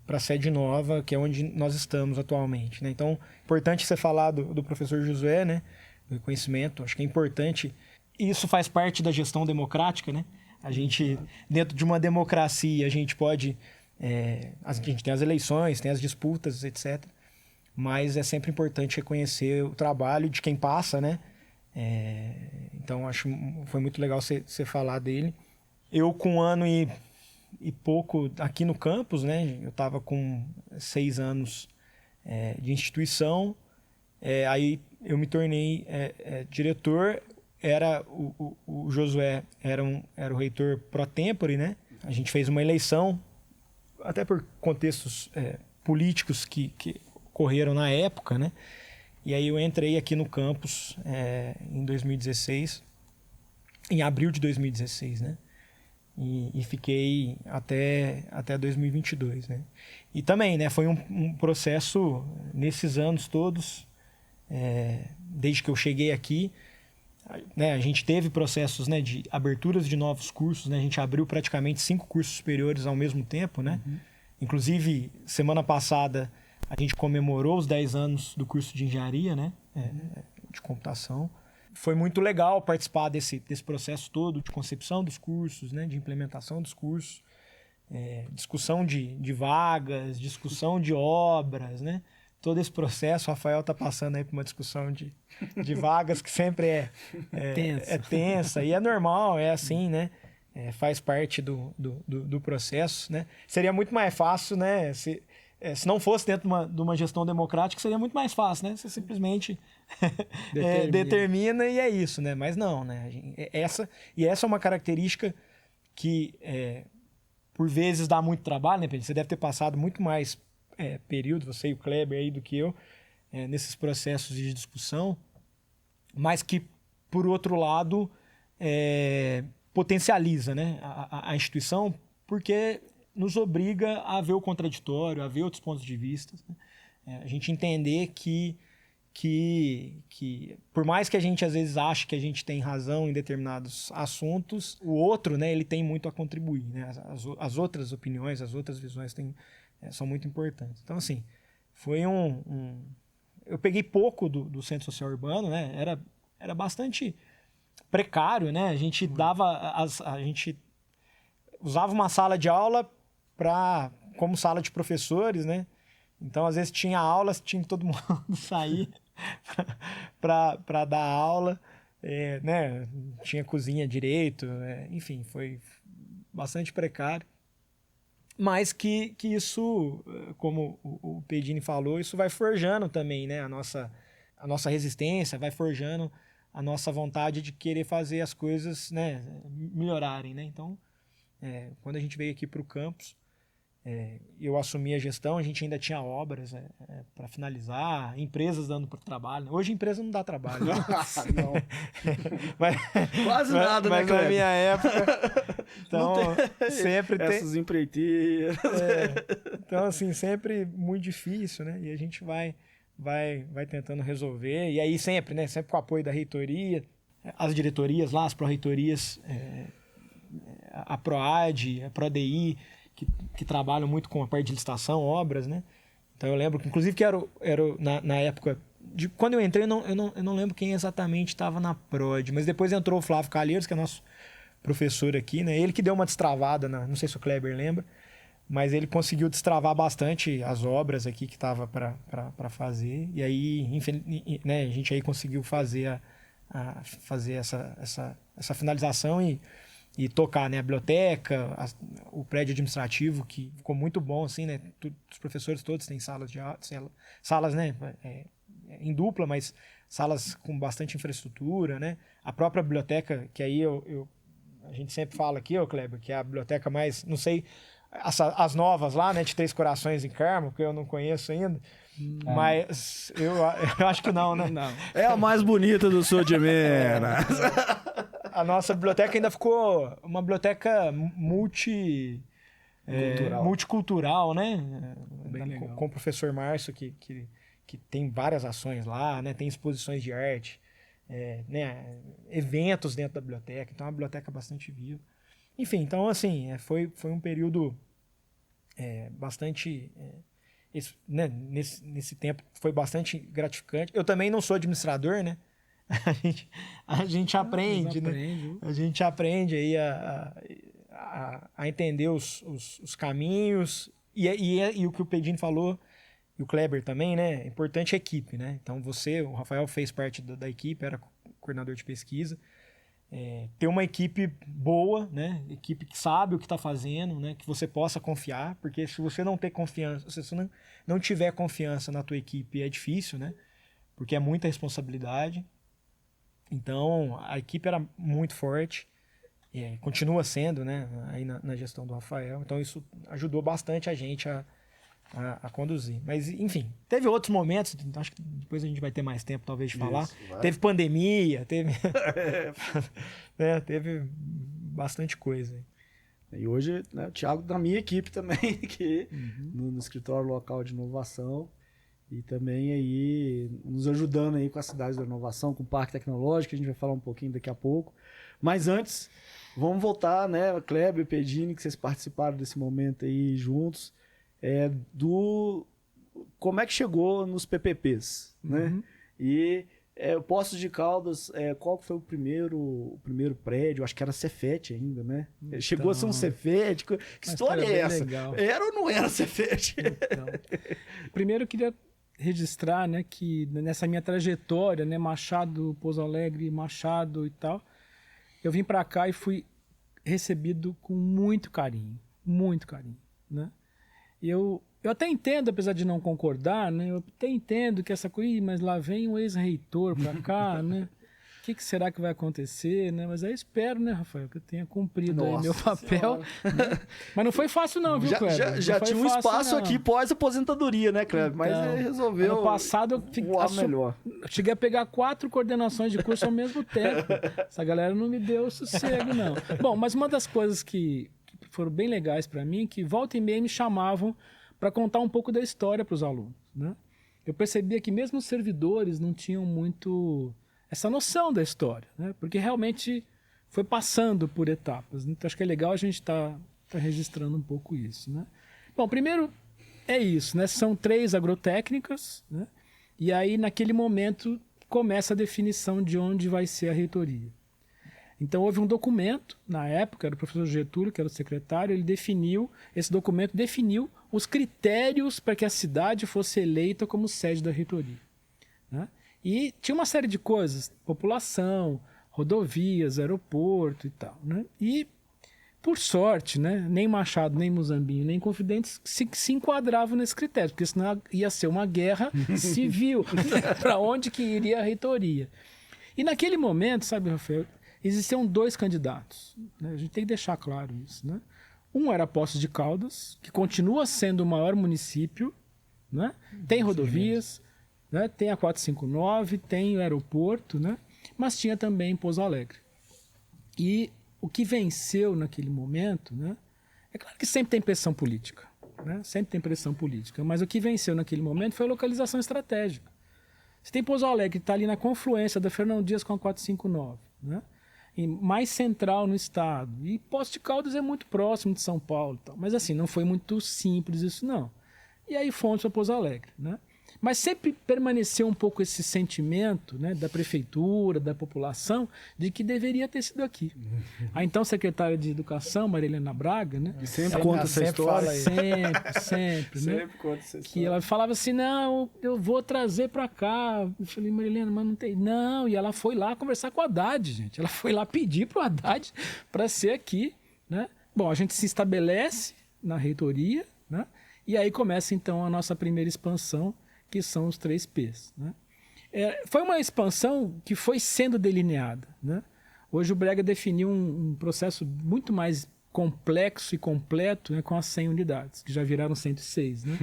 a sede nova, que é onde nós estamos atualmente, né? Então, importante você falar do professor Josué, né? Do reconhecimento, acho que é importante. Isso faz parte da gestão democrática, né? A gente, dentro de uma democracia, a gente pode... a gente tem as eleições, tem as disputas, etc. Mas é sempre importante reconhecer o trabalho de quem passa, né? Então, foi muito legal você falar dele. Eu, com 1 ano e pouco aqui no campus, né? Eu estava com 6 anos de instituição. Aí eu me tornei diretor. O Josué era o reitor pro tempore, né? A gente fez uma eleição, até por contextos políticos que ocorreram na época, né? E aí eu entrei aqui no campus em 2016, em abril de 2016, né? E fiquei até 2022, né? E também, né? Foi um processo nesses anos todos, desde que eu cheguei aqui, né? A gente teve processos, né, de aberturas de novos cursos, né? A gente abriu praticamente 5 cursos superiores ao mesmo tempo, né? Uhum. Inclusive, semana passada, a gente comemorou os 10 anos do curso de engenharia, né? De computação. Foi muito legal participar desse processo todo de concepção dos cursos, né? De implementação dos cursos, discussão de vagas, discussão de obras, né? Todo esse processo, o Rafael está passando aí por uma discussão de vagas que sempre é tensa, e é normal, é assim, né? Faz parte do processo, né? Seria muito mais fácil, né? Se não fosse dentro de uma gestão democrática, seria muito mais fácil, né? Você simplesmente determina e é isso, né? Mas não, né? Essa é uma característica que, por vezes, dá muito trabalho, né, Pedro? Você deve ter passado muito mais período, você e o Kleber aí, do que eu, nesses processos de discussão, mas que, por outro lado, potencializa, né, a instituição, porque nos obriga a ver o contraditório, a ver outros pontos de vista, né? A gente entender que por mais que a gente às vezes ache que a gente tem razão em determinados assuntos, o outro, né, ele tem muito a contribuir, né? As outras opiniões, as outras visões são muito importantes. Então, assim, foi eu peguei pouco do centro social urbano, né? Era bastante precário, né? A gente usava uma sala de aula como sala de professores, né? Então, às vezes tinha aulas, tinha que todo mundo sair para dar aula, né? Tinha cozinha direito, enfim, foi bastante precário. Mas que isso, como o Pedini falou, isso vai forjando também, né, a nossa resistência, vai forjando a nossa vontade de querer fazer as coisas, né, melhorarem, né? Então, quando a gente veio aqui para o campus, eu assumi a gestão, a gente ainda tinha obras para finalizar, empresas dando para trabalho. Hoje a empresa não dá trabalho. Não. Quase nada, né, Mas na minha época, então, sempre tem... Essas empreiteiras. Então, assim, sempre muito difícil, né? E a gente vai tentando resolver. E aí sempre, né? Sempre com o apoio da reitoria, as diretorias lá, as pró-reitorias, a PROAD, a PRODI, que trabalham muito com a parte de licitação, obras, né? Então eu lembro que, inclusive, que era na época, quando eu entrei, eu não lembro quem exatamente estava na PROD, mas depois entrou o Flávio Calheiros, que é nosso professor aqui, né? Ele que deu uma destravada, não sei se o Kleber lembra, mas ele conseguiu destravar bastante as obras aqui que estava para fazer, e aí, enfim, né, a gente aí conseguiu fazer essa finalização e tocar, né, a biblioteca, o prédio administrativo, que ficou muito bom, assim, né? Os professores todos têm salas salas, né, em dupla, mas salas com bastante infraestrutura, né? A própria biblioteca, que aí a gente sempre fala aqui, Kleber, que é a biblioteca mais, não sei, as novas lá, né, de Três Corações em Carmo, que eu não conheço ainda, mas eu acho que não, né? Não. É a mais bonita do sul de Minas. A nossa biblioteca ainda ficou uma biblioteca multicultural, né? Com o professor Márcio, que tem várias ações lá, né? Tem exposições de arte, né? Eventos dentro da biblioteca. Então, é uma biblioteca bastante viva. Enfim, então, assim, foi um período bastante... né? Nesse tempo foi bastante gratificante. Eu também não sou administrador, né? A gente aprende, né? A gente aprende aí a entender os caminhos e o que o Pedini falou, e o Kleber também, né? É importante a equipe, né? Então o Rafael fez parte da equipe, era coordenador de pesquisa. Ter uma equipe boa, né? Equipe que sabe o que está fazendo, né? Que você possa confiar, porque se você não ter confiança, se você não tiver confiança na tua equipe, é difícil, né? Porque é muita responsabilidade. Então, a equipe era muito forte, continua sendo, né? Aí na gestão do Rafael. Então, isso ajudou bastante a gente a conduzir. Mas, enfim, teve outros momentos, acho que depois a gente vai ter mais tempo, talvez, de falar. Teve pandemia, teve bastante coisa. E hoje, né, o Thiago da minha equipe também, que no escritório local de inovação, e também aí nos ajudando aí com as cidades da inovação, com o Parque Tecnológico, que a gente vai falar um pouquinho daqui a pouco. Mas antes, vamos voltar, né, Kleber e Pedini, que vocês participaram desse momento aí juntos, como é que chegou nos PPPs, né? E o Poços de Caldas, qual que foi o primeiro prédio? Acho que era Cefet ainda, né? Então, chegou a ser um Cefet. Que história é essa? Legal. Era ou não era Cefet? Então, primeiro eu queria registrar, né, que nessa minha trajetória, né, Machado, Pouso Alegre, Machado e tal, eu vim para cá e fui recebido com muito carinho, né? E eu até entendo, apesar de não concordar, né? Eu até entendo que essa coisa, mas lá vem um ex-reitor para cá, né? O que será que vai acontecer, né? Mas aí espero, né, Rafael, que eu tenha cumprido aí meu papel. Né? Mas não foi fácil não, viu, Kleber? Já tinha um espaço não. aqui pós-aposentadoria, né, Kleber? Mas ele resolveu ano passado eu melhor. Cheguei a pegar 4 coordenações de curso ao mesmo tempo. Essa galera não me deu sossego, não. Bom, mas uma das coisas que foram bem legais para mim, que volta e meia me chamavam para contar um pouco da história para os alunos, né? Eu percebia que mesmo os servidores não tinham muito essa noção da história, né? Porque realmente foi passando por etapas. Então acho que é legal a gente tá registrando um pouco isso, né? Bom, primeiro é isso, né? São 3 agrotécnicas, né? E aí naquele momento começa a definição de onde vai ser a reitoria. Então houve um documento, na época, era o professor Getúlio, que era o secretário, esse documento definiu os critérios para que a cidade fosse eleita como sede da reitoria, né? E tinha uma série de coisas, população, rodovias, aeroporto e tal, né? E, por sorte, né, nem Machado, nem Muzambinho, nem Confidentes se enquadravam nesse critério, porque senão ia ser uma guerra civil, para onde que iria a reitoria. E naquele momento, sabe, Rafael, existiam 2 candidatos, né? A gente tem que deixar claro isso, né? Um era Poços de Caldas, que continua sendo o maior município, né? Tem rodovias, né? Tem a 459, tem o aeroporto, né? Mas tinha também Pouso Alegre. E o que venceu naquele momento, né? É claro que sempre tem pressão política, né? Sempre tem pressão política, mas o que venceu naquele momento foi a localização estratégica. Você tem Pouso Alegre, que está ali na confluência da Fernão Dias com a 459, né? E mais central no estado. E Poços de Caldas é muito próximo de São Paulo. Tal. Mas assim, não foi muito simples isso não. E aí fomos para Pouso Alegre, né? Mas sempre permaneceu um pouco esse sentimento, né, da prefeitura, da população, de que deveria ter sido aqui. A então secretária de Educação, Maria Helena Braga, né? E sempre conta essa história. Sempre, né? Sempre conta essa história. Que ela falava assim, não, eu vou trazer para cá. Eu falei, Maria Helena, mas não tem... Não, e ela foi lá conversar com o Haddad, gente. Ela foi lá pedir para o Haddad para ser aqui, né? Bom, a gente se estabelece na reitoria, né? E aí começa, então, a nossa primeira expansão, que são os 3 P's, né? Foi uma expansão que foi sendo delineada, né? Hoje o Brega definiu um processo muito mais complexo e completo, né, com as 100 unidades, que já viraram 106, né?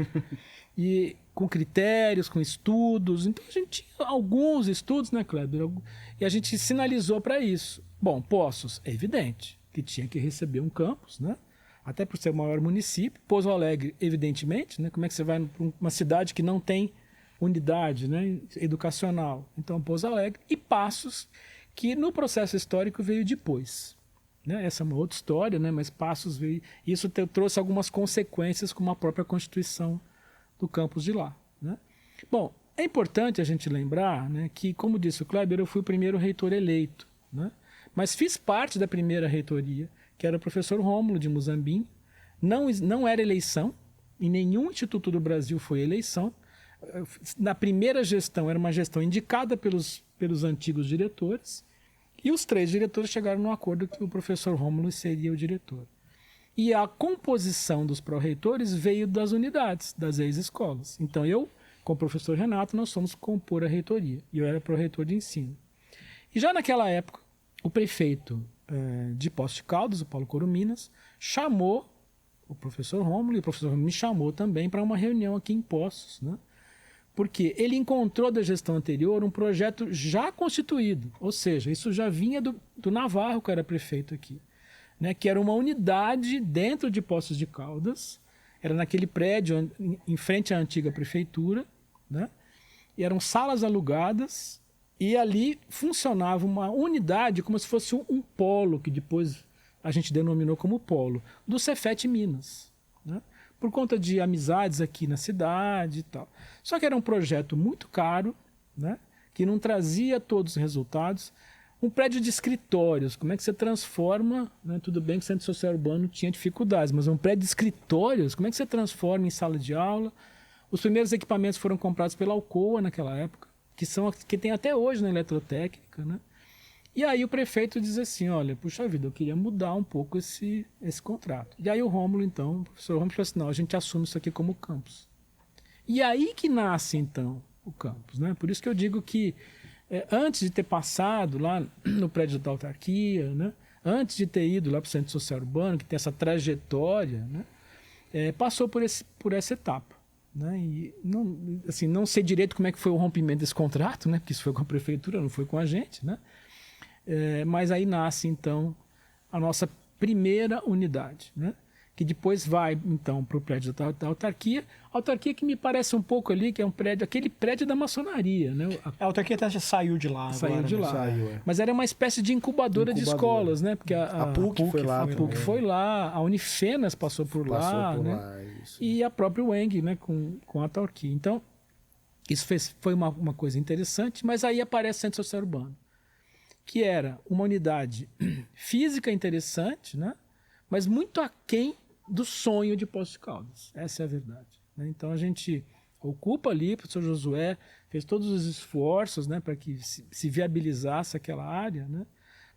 E com critérios, com estudos. Então a gente tinha alguns estudos, né, Kleber? E a gente sinalizou para isso. Bom, Poços, é evidente que tinha que receber um campus, né? Até por ser o maior município. Pouso Alegre, evidentemente, né? Como é que você vai para uma cidade que não tem unidade, né, educacional? Então, Pouso Alegre. E Passos, que no processo histórico veio depois, né? Essa é uma outra história, né? Mas Passos veio... Isso trouxe algumas consequências, como a própria constituição do campus de lá, né? Bom, é importante a gente lembrar, né, que, como disse o Kleber, eu fui o primeiro reitor eleito, né? Mas fiz parte da primeira reitoria, que era o professor Rômulo de Muzambinho. Não era eleição, em nenhum instituto do Brasil foi eleição. Na primeira gestão, era uma gestão indicada pelos pelos antigos diretores, e os 3 diretores chegaram num acordo que o professor Rômulo seria o diretor. E a composição dos pró-reitores veio das unidades, das ex-escolas. Então eu, com o professor Renato, nós fomos compor a reitoria, e eu era pró-reitor de ensino. E já naquela época, o prefeito de Poços de Caldas, o Paulo Corominas, chamou o professor Rômulo, e o professor Rômulo me chamou também para uma reunião aqui em Poços, né? Porque ele encontrou da gestão anterior um projeto já constituído, ou seja, isso já vinha do Navarro, que era prefeito aqui, né? Que era uma unidade dentro de Poços de Caldas, era naquele prédio em frente à antiga prefeitura, né? E eram salas alugadas, e ali funcionava uma unidade como se fosse um polo, que depois a gente denominou como polo, do Cefet Minas, né? Por conta de amizades aqui na cidade e tal. Só que era um projeto muito caro, né? Que não trazia todos os resultados. Um prédio de escritórios, como é que você transforma, né? Tudo bem que o Centro Social Urbano tinha dificuldades, mas um prédio de escritórios, como é que você transforma em sala de aula? Os primeiros equipamentos foram comprados pela Alcoa naquela época, que tem até hoje na eletrotécnica, né? E aí o prefeito diz assim, olha, puxa vida, eu queria mudar um pouco esse contrato. E aí o Rômulo, então, o professor Rômulo falou assim, não, a gente assume isso aqui como campus. E aí que nasce, então, o campus, né? Por isso que eu digo que antes de ter passado lá no prédio da autarquia, né? Antes de ter ido lá para o Centro Social Urbano, que tem essa trajetória, né? Passou por essa etapa. Né? E não sei direito como é que foi o rompimento desse contrato, né? Porque isso foi com a prefeitura, não foi com a gente, né? Mas aí nasce, então, a nossa primeira unidade, né? Que depois vai, então, para o prédio da autarquia. A autarquia que me parece um pouco ali, que é aquele prédio da maçonaria, né? A autarquia até já saiu de lá. Saiu agora, de né? lá. Saiu. Mas era uma espécie de incubadora de escolas, né? Porque A PUC foi lá. A PUC foi lá, a Unifenas passou por lá, né? Isso. E a própria UENG, né? Com a autarquia. Então, isso foi uma coisa interessante, mas aí aparece o Centro Social Urbano, que era uma unidade física interessante, né? Mas muito aquém do sonho de Poços de Caldas. Essa é a verdade, né? Então a gente ocupa ali, o professor Josué fez todos os esforços, né, para que se viabilizasse aquela área, né?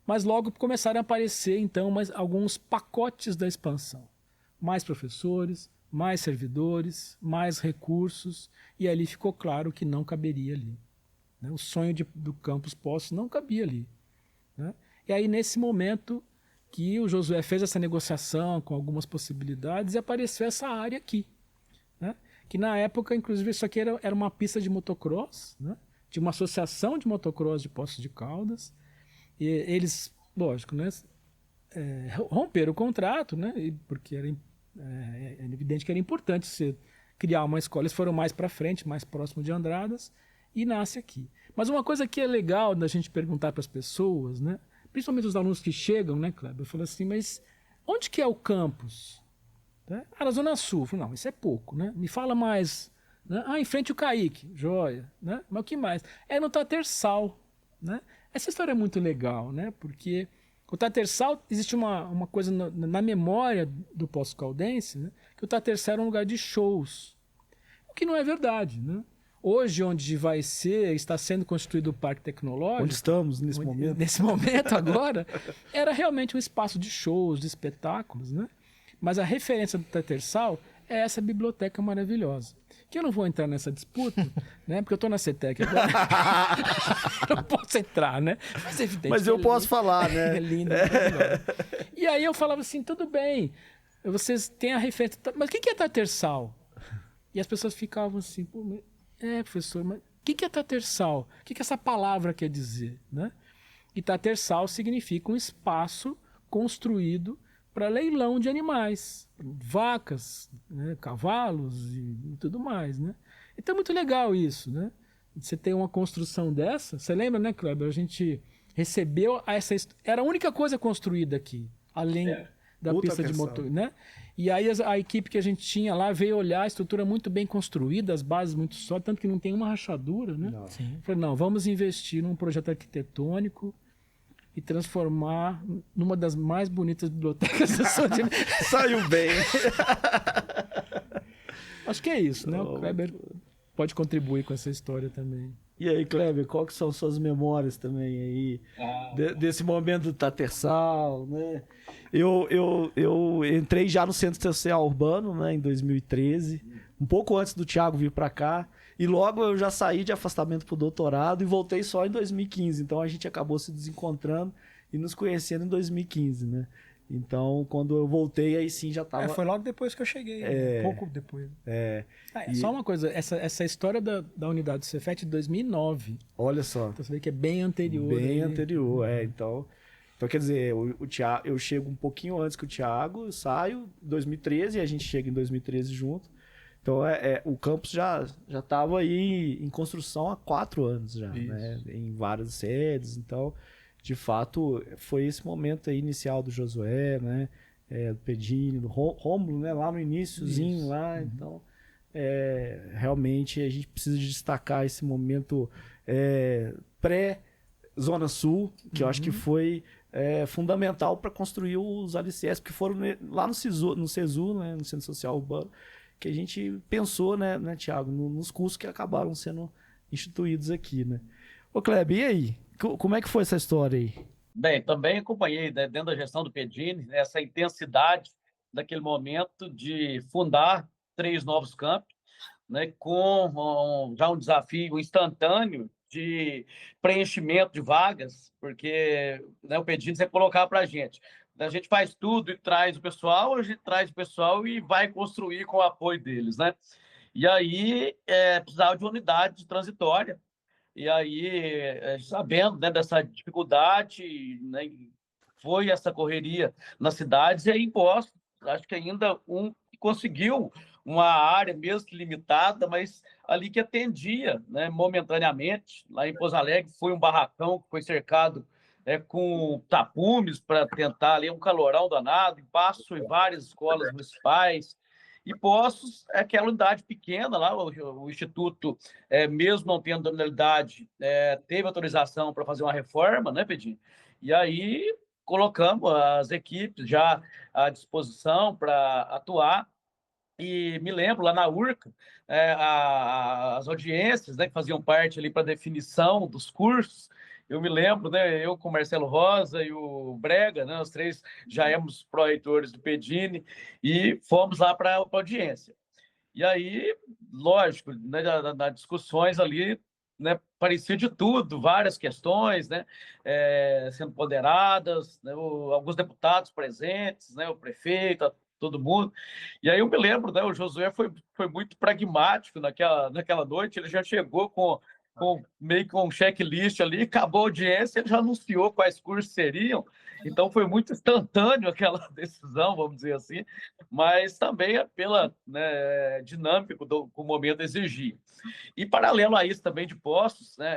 Mas logo começaram a aparecer, então, alguns pacotes da expansão. Mais professores, mais servidores, mais recursos, e ali ficou claro que não caberia ali, né? O sonho do campus Poços não cabia ali, né? E aí, nesse momento que o Josué fez essa negociação com algumas possibilidades e apareceu essa área aqui, né? Que na época, inclusive, isso aqui era uma pista de motocross, né? De uma associação de motocross de Poços de Caldas. E eles, lógico, né? Romperam o contrato, né? Porque era evidente que era importante você criar uma escola. Eles foram mais para frente, mais próximo de Andradas, e nasce aqui. Mas uma coisa que é legal da gente perguntar para as pessoas, né? Principalmente os alunos que chegam, né, Kleber? Eu falo assim, mas onde que é o campus? Né? Na Zona Sul. Eu falo, não, isso é pouco, né? Me fala mais. Né? Em frente o Caíque, joia. Né? Mas o que mais? No Tatersal, né? Essa história é muito legal, né? Porque o Tatersal, existe uma coisa na memória do pós-caldense, né? Que o Tatersal era um lugar de shows. O que não é verdade, né? Hoje, onde está sendo constituído o Parque Tecnológico... Onde estamos nesse momento? Nesse momento agora, era realmente um espaço de shows, de espetáculos, né? Mas a referência do Tatersal é essa biblioteca maravilhosa. Que eu não vou entrar nessa disputa, né? Porque eu estou na CETEC agora. Não posso entrar, né? Mas é evidente. Mas eu posso falar, né? É lindo, maravilhoso. E aí eu falava assim, tudo bem, vocês têm a referência... Mas o que é Tatersal? E as pessoas ficavam assim... Pô, professor, mas o que é Tatersal? O que essa palavra quer dizer, né? E Tatersal significa um espaço construído para leilão de animais, vacas, né, cavalos e tudo mais, né? Então é muito legal isso, né? Você tem uma construção dessa. Você lembra, né, Kleber? A gente recebeu era a única coisa construída aqui, além da pista de motor, né? E aí a equipe que a gente tinha lá veio olhar a estrutura muito bem construída, as bases muito sólidas, tanto que não tem uma rachadura, né? Não. Falei, não, vamos investir num projeto arquitetônico e transformar numa das mais bonitas bibliotecas da sua vida. Saiu bem. Acho que é isso, né? O Kleber pode contribuir com essa história também. E aí, Kleber, qual que são suas memórias também aí desse momento do Tatersal, né? Eu entrei já no Centro Social Urbano, né, em 2013, um pouco antes do Thiago vir para cá, e logo eu já saí de afastamento pro doutorado e voltei só em 2015, então a gente acabou se desencontrando e nos conhecendo em 2015, né? Então, quando eu voltei, aí sim já tava... Foi logo depois que eu cheguei, pouco depois. Só uma coisa, essa história da unidade do Cefet de 2009. Olha só. Então você vê que é bem anterior. Bem anterior, Então, quer dizer, o Thiago, eu chego um pouquinho antes que o Thiago, eu saio em 2013 e a gente chega em 2013 junto. Então, o campus já estava aí em construção há 4 anos já, né? Em várias sedes, então... De fato, foi esse momento aí inicial do Josué, né? Do Pedini, do Rômulo, né? Lá no iniciozinho, lá. Então, realmente a gente precisa destacar esse momento pré-Zona Sul, que eu acho que foi fundamental para construir os alicerces, que foram lá no CESU, né? No Centro Social Urbano, que a gente pensou, né, Thiago, nos cursos que acabaram sendo instituídos aqui, né? Ô, Kleber, e aí? Como é que foi essa história aí? Bem, também acompanhei, né, dentro da gestão do Pedini, essa intensidade daquele momento de fundar 3 novos campos, né, com já um desafio instantâneo de preenchimento de vagas, porque, né, o Pedini sempre colocava para a gente faz tudo e traz o pessoal, a gente traz o pessoal e vai construir com o apoio deles, né? E aí precisava de uma unidade transitória. E aí, sabendo, né, dessa dificuldade, né, foi essa correria nas cidades e aí imposto. Acho que ainda conseguiu uma área mesmo que limitada, mas ali que atendia, né, momentaneamente. Lá em Pouso Alegre foi um barracão que foi cercado com tapumes para tentar ali um calorão danado, em Passo e várias escolas municipais. E Poços é aquela unidade pequena lá, o Instituto, mesmo não tendo nominalidade, teve autorização para fazer uma reforma, né, Pedinho? E aí colocamos as equipes já à disposição para atuar. E me lembro lá na URCA, as audiências, né, que faziam parte ali para definição dos cursos. Eu me lembro, né, eu com o Marcelo Rosa e o Brega, né, os 3 já éramos pró-reitores do Pedini e fomos lá para a audiência. E aí, lógico, né, nas discussões ali, né, parecia de tudo, várias questões, né, sendo ponderadas, né, alguns deputados presentes, né, o prefeito, todo mundo. E aí eu me lembro, né, o Josué foi muito pragmático naquela noite, ele já chegou com meio que um checklist ali, acabou a audiência, ele já anunciou quais cursos seriam, então foi muito instantâneo aquela decisão, vamos dizer assim, mas também pela, né, dinâmico que o momento exigia. E paralelo a isso também de postos, né,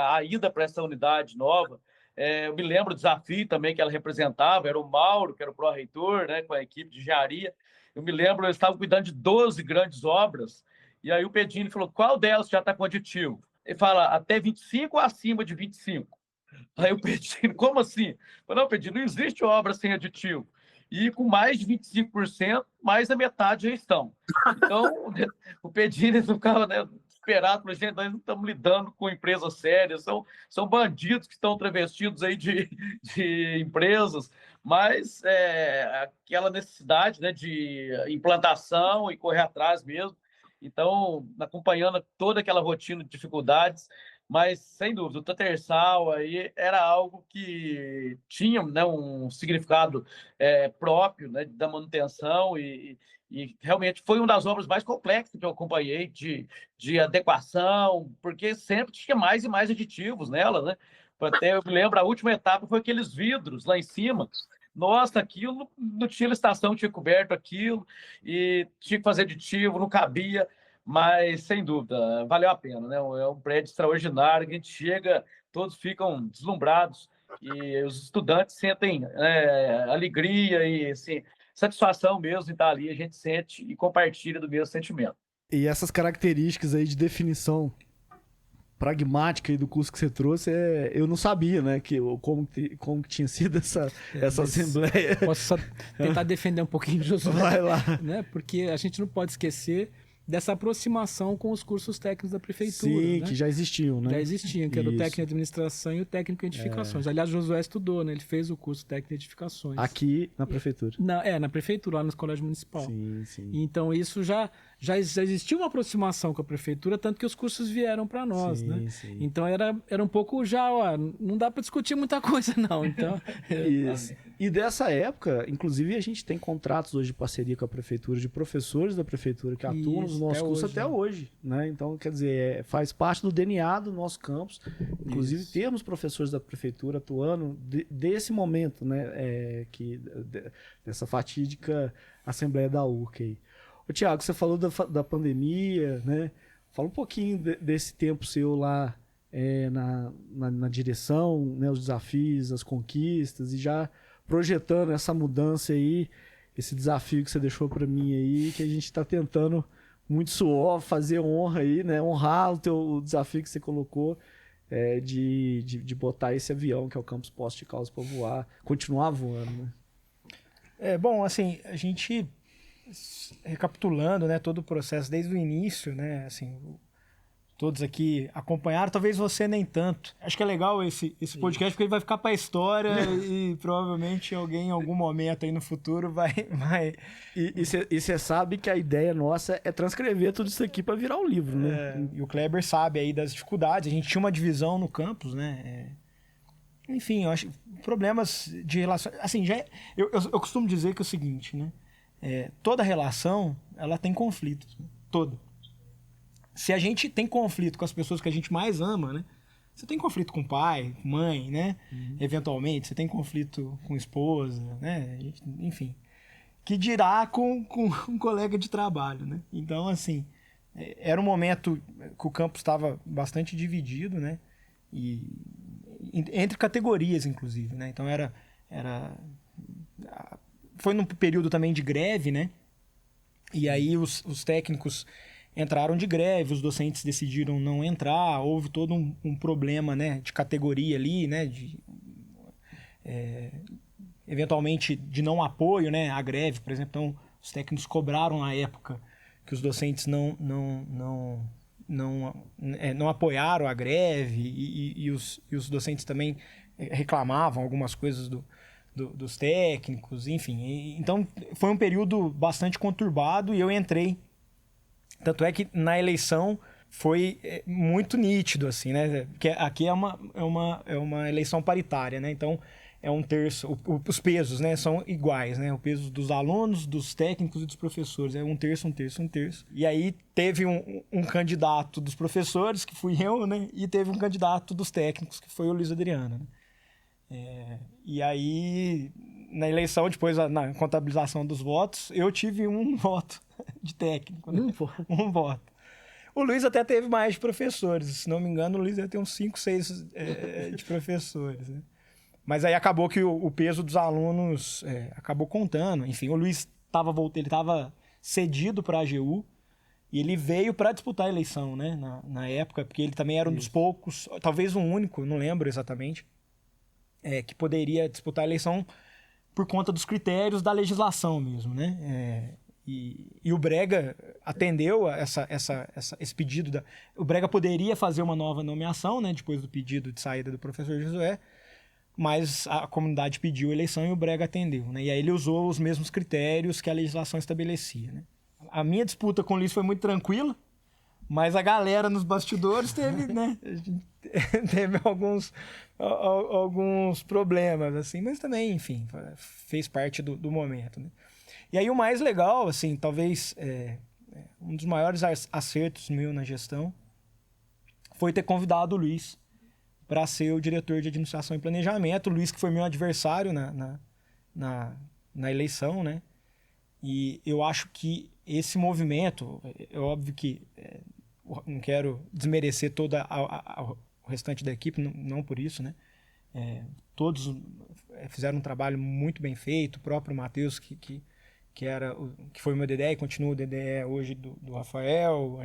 a ida para essa unidade nova, eu me lembro do desafio também que ela representava, era o Mauro, que era o pró-reitor, né, com a equipe de engenharia. Eu me lembro, eu estava cuidando de 12 grandes obras, e aí o Pedini falou, qual delas já está com aditivo? Ele fala, até 25 ou acima de 25? Aí o Pedini, como assim? Eu falei, não, Pedini, não existe obra sem aditivo. E com mais de 25%, mais da metade já estão. Então, o Pedini ficava, né, esperado para a gente, nós não estamos lidando com empresas sérias, são bandidos que estão travestidos aí de empresas, mas aquela necessidade, né, de implantação e correr atrás mesmo. Então, acompanhando toda aquela rotina de dificuldades, mas, sem dúvida, o Tatersal aí era algo que tinha, né, um significado próprio, né, da manutenção e realmente foi uma das obras mais complexas que eu acompanhei de adequação, porque sempre tinha mais e mais aditivos nela, né? Até eu me lembro, a última etapa foi aqueles vidros lá em cima. Nossa, aquilo não tinha licitação, tinha coberto aquilo, e tinha que fazer aditivo, não cabia, mas sem dúvida, valeu a pena, né? É um prédio extraordinário, que a gente chega, todos ficam deslumbrados, e os estudantes sentem alegria e assim, satisfação mesmo em estar ali, a gente sente e compartilha do mesmo sentimento. E essas características aí de definição pragmática aí do curso que você trouxe, eu não sabia, né, como que tinha sido essa assembleia. Posso só tentar defender um pouquinho o Josué? Vai lá. Né, porque a gente não pode esquecer dessa aproximação com os cursos técnicos da prefeitura. Sim, né? que já existiam, né? Já existiam, que era o Isso. técnico em administração e o técnico em edificações. Aliás, o Josué estudou, né? Ele fez o curso técnico em edificações. Aqui na prefeitura. Na prefeitura, lá no colégio municipal. Sim, sim. Então, isso já existia uma aproximação com a prefeitura, tanto que os cursos vieram para nós, Sim, né? sim. Então, era um pouco já, ó, não dá para discutir muita coisa, não. Então, Isso. E dessa época, inclusive, a gente tem contratos hoje de parceria com a prefeitura, de professores da prefeitura que atuam nos Isso, nossos até cursos hoje, até né? hoje, né? Então, quer dizer, faz parte do DNA do nosso campus. Inclusive, Isso. temos professores da prefeitura atuando desse momento, né? Dessa fatídica Assembleia da URC aí. Ô, Tiago, você falou da pandemia, né? Fala um pouquinho desse tempo seu lá na direção, né? Os desafios, as conquistas, e já projetando essa mudança aí, esse desafio que você deixou para mim aí, que a gente está tentando muito suor, fazer honra aí, né? Honrar o desafio que você colocou de botar esse avião, que é o Campus Poços de Caldas, para voar, continuar voando, né? Bom, assim, a gente, recapitulando, né, todo o processo desde o início, né, assim, todos aqui acompanharam, talvez você nem tanto. Acho que é legal esse podcast, porque ele vai ficar para a história e provavelmente alguém em algum momento aí no futuro vai... E você sabe que a ideia nossa é transcrever tudo isso aqui para virar um livro, né? E o Kleber sabe aí das dificuldades. A gente tinha uma divisão no campus, né? Enfim, eu acho problemas de relação... Assim, eu costumo dizer que é o seguinte, né? Toda relação, ela tem conflitos, né? Toda. Se a gente tem conflito com as pessoas que a gente mais ama, né? Você tem conflito com pai, mãe, né? Eventualmente, você tem conflito com esposa, né? Enfim. Que dirá com um colega de trabalho, né? Então, assim, era um momento que o campus estava bastante dividido, né? E entre categorias, inclusive, né? Então, foi num período também de greve, né? E aí os técnicos entraram de greve, os docentes decidiram não entrar, houve todo um problema, né, de categoria ali, né, eventualmente de não apoio, né, à greve, por exemplo. Então, os técnicos cobraram na época que os docentes não apoiaram a greve e os docentes também reclamavam algumas coisas dos técnicos, enfim. Então, foi um período bastante conturbado e eu entrei. Tanto é que na eleição foi muito nítido, assim, né? Porque aqui é uma eleição paritária, né? Então, é um terço... Os pesos, né? São iguais, né? O peso dos alunos, dos técnicos e dos professores. É um terço, um terço, um terço. E aí, teve um candidato dos professores, que fui eu, né? E teve um candidato dos técnicos, que foi o Luiz Adriano, né? E aí, na eleição, depois na contabilização dos votos, eu tive um voto de técnico. Né? Um voto. O Luiz até teve mais de professores. Se não me engano, o Luiz ia ter uns 5, 6 de professores. Né? Mas aí acabou que o peso dos alunos acabou contando. Enfim, o Luiz estava cedido para a AGU e ele veio para disputar a eleição, né? Na época, porque ele também era um dos poucos, talvez o único, não lembro exatamente, que poderia disputar a eleição por conta dos critérios da legislação mesmo, né? E o Brega atendeu esse pedido. O Brega poderia fazer uma nova nomeação, né? Depois do pedido de saída do professor Josué, mas a comunidade pediu a eleição e o Brega atendeu, né? E aí ele usou os mesmos critérios que a legislação estabelecia, né? A minha disputa com o Luiz foi muito tranquila, mas a galera nos bastidores teve, né? Teve alguns problemas, assim, mas também, enfim, fez parte do momento, né? E aí o mais legal, assim, talvez um dos maiores acertos meu na gestão foi ter convidado o Luiz para ser o diretor de administração e planejamento. O Luiz, que foi meu adversário na eleição, né? E eu acho que esse movimento, é óbvio que não quero desmerecer todo o restante da equipe, não por isso, né? Todos fizeram um trabalho muito bem feito, o próprio Matheus, que foi o meu DDE e continua o DDE hoje do Rafael.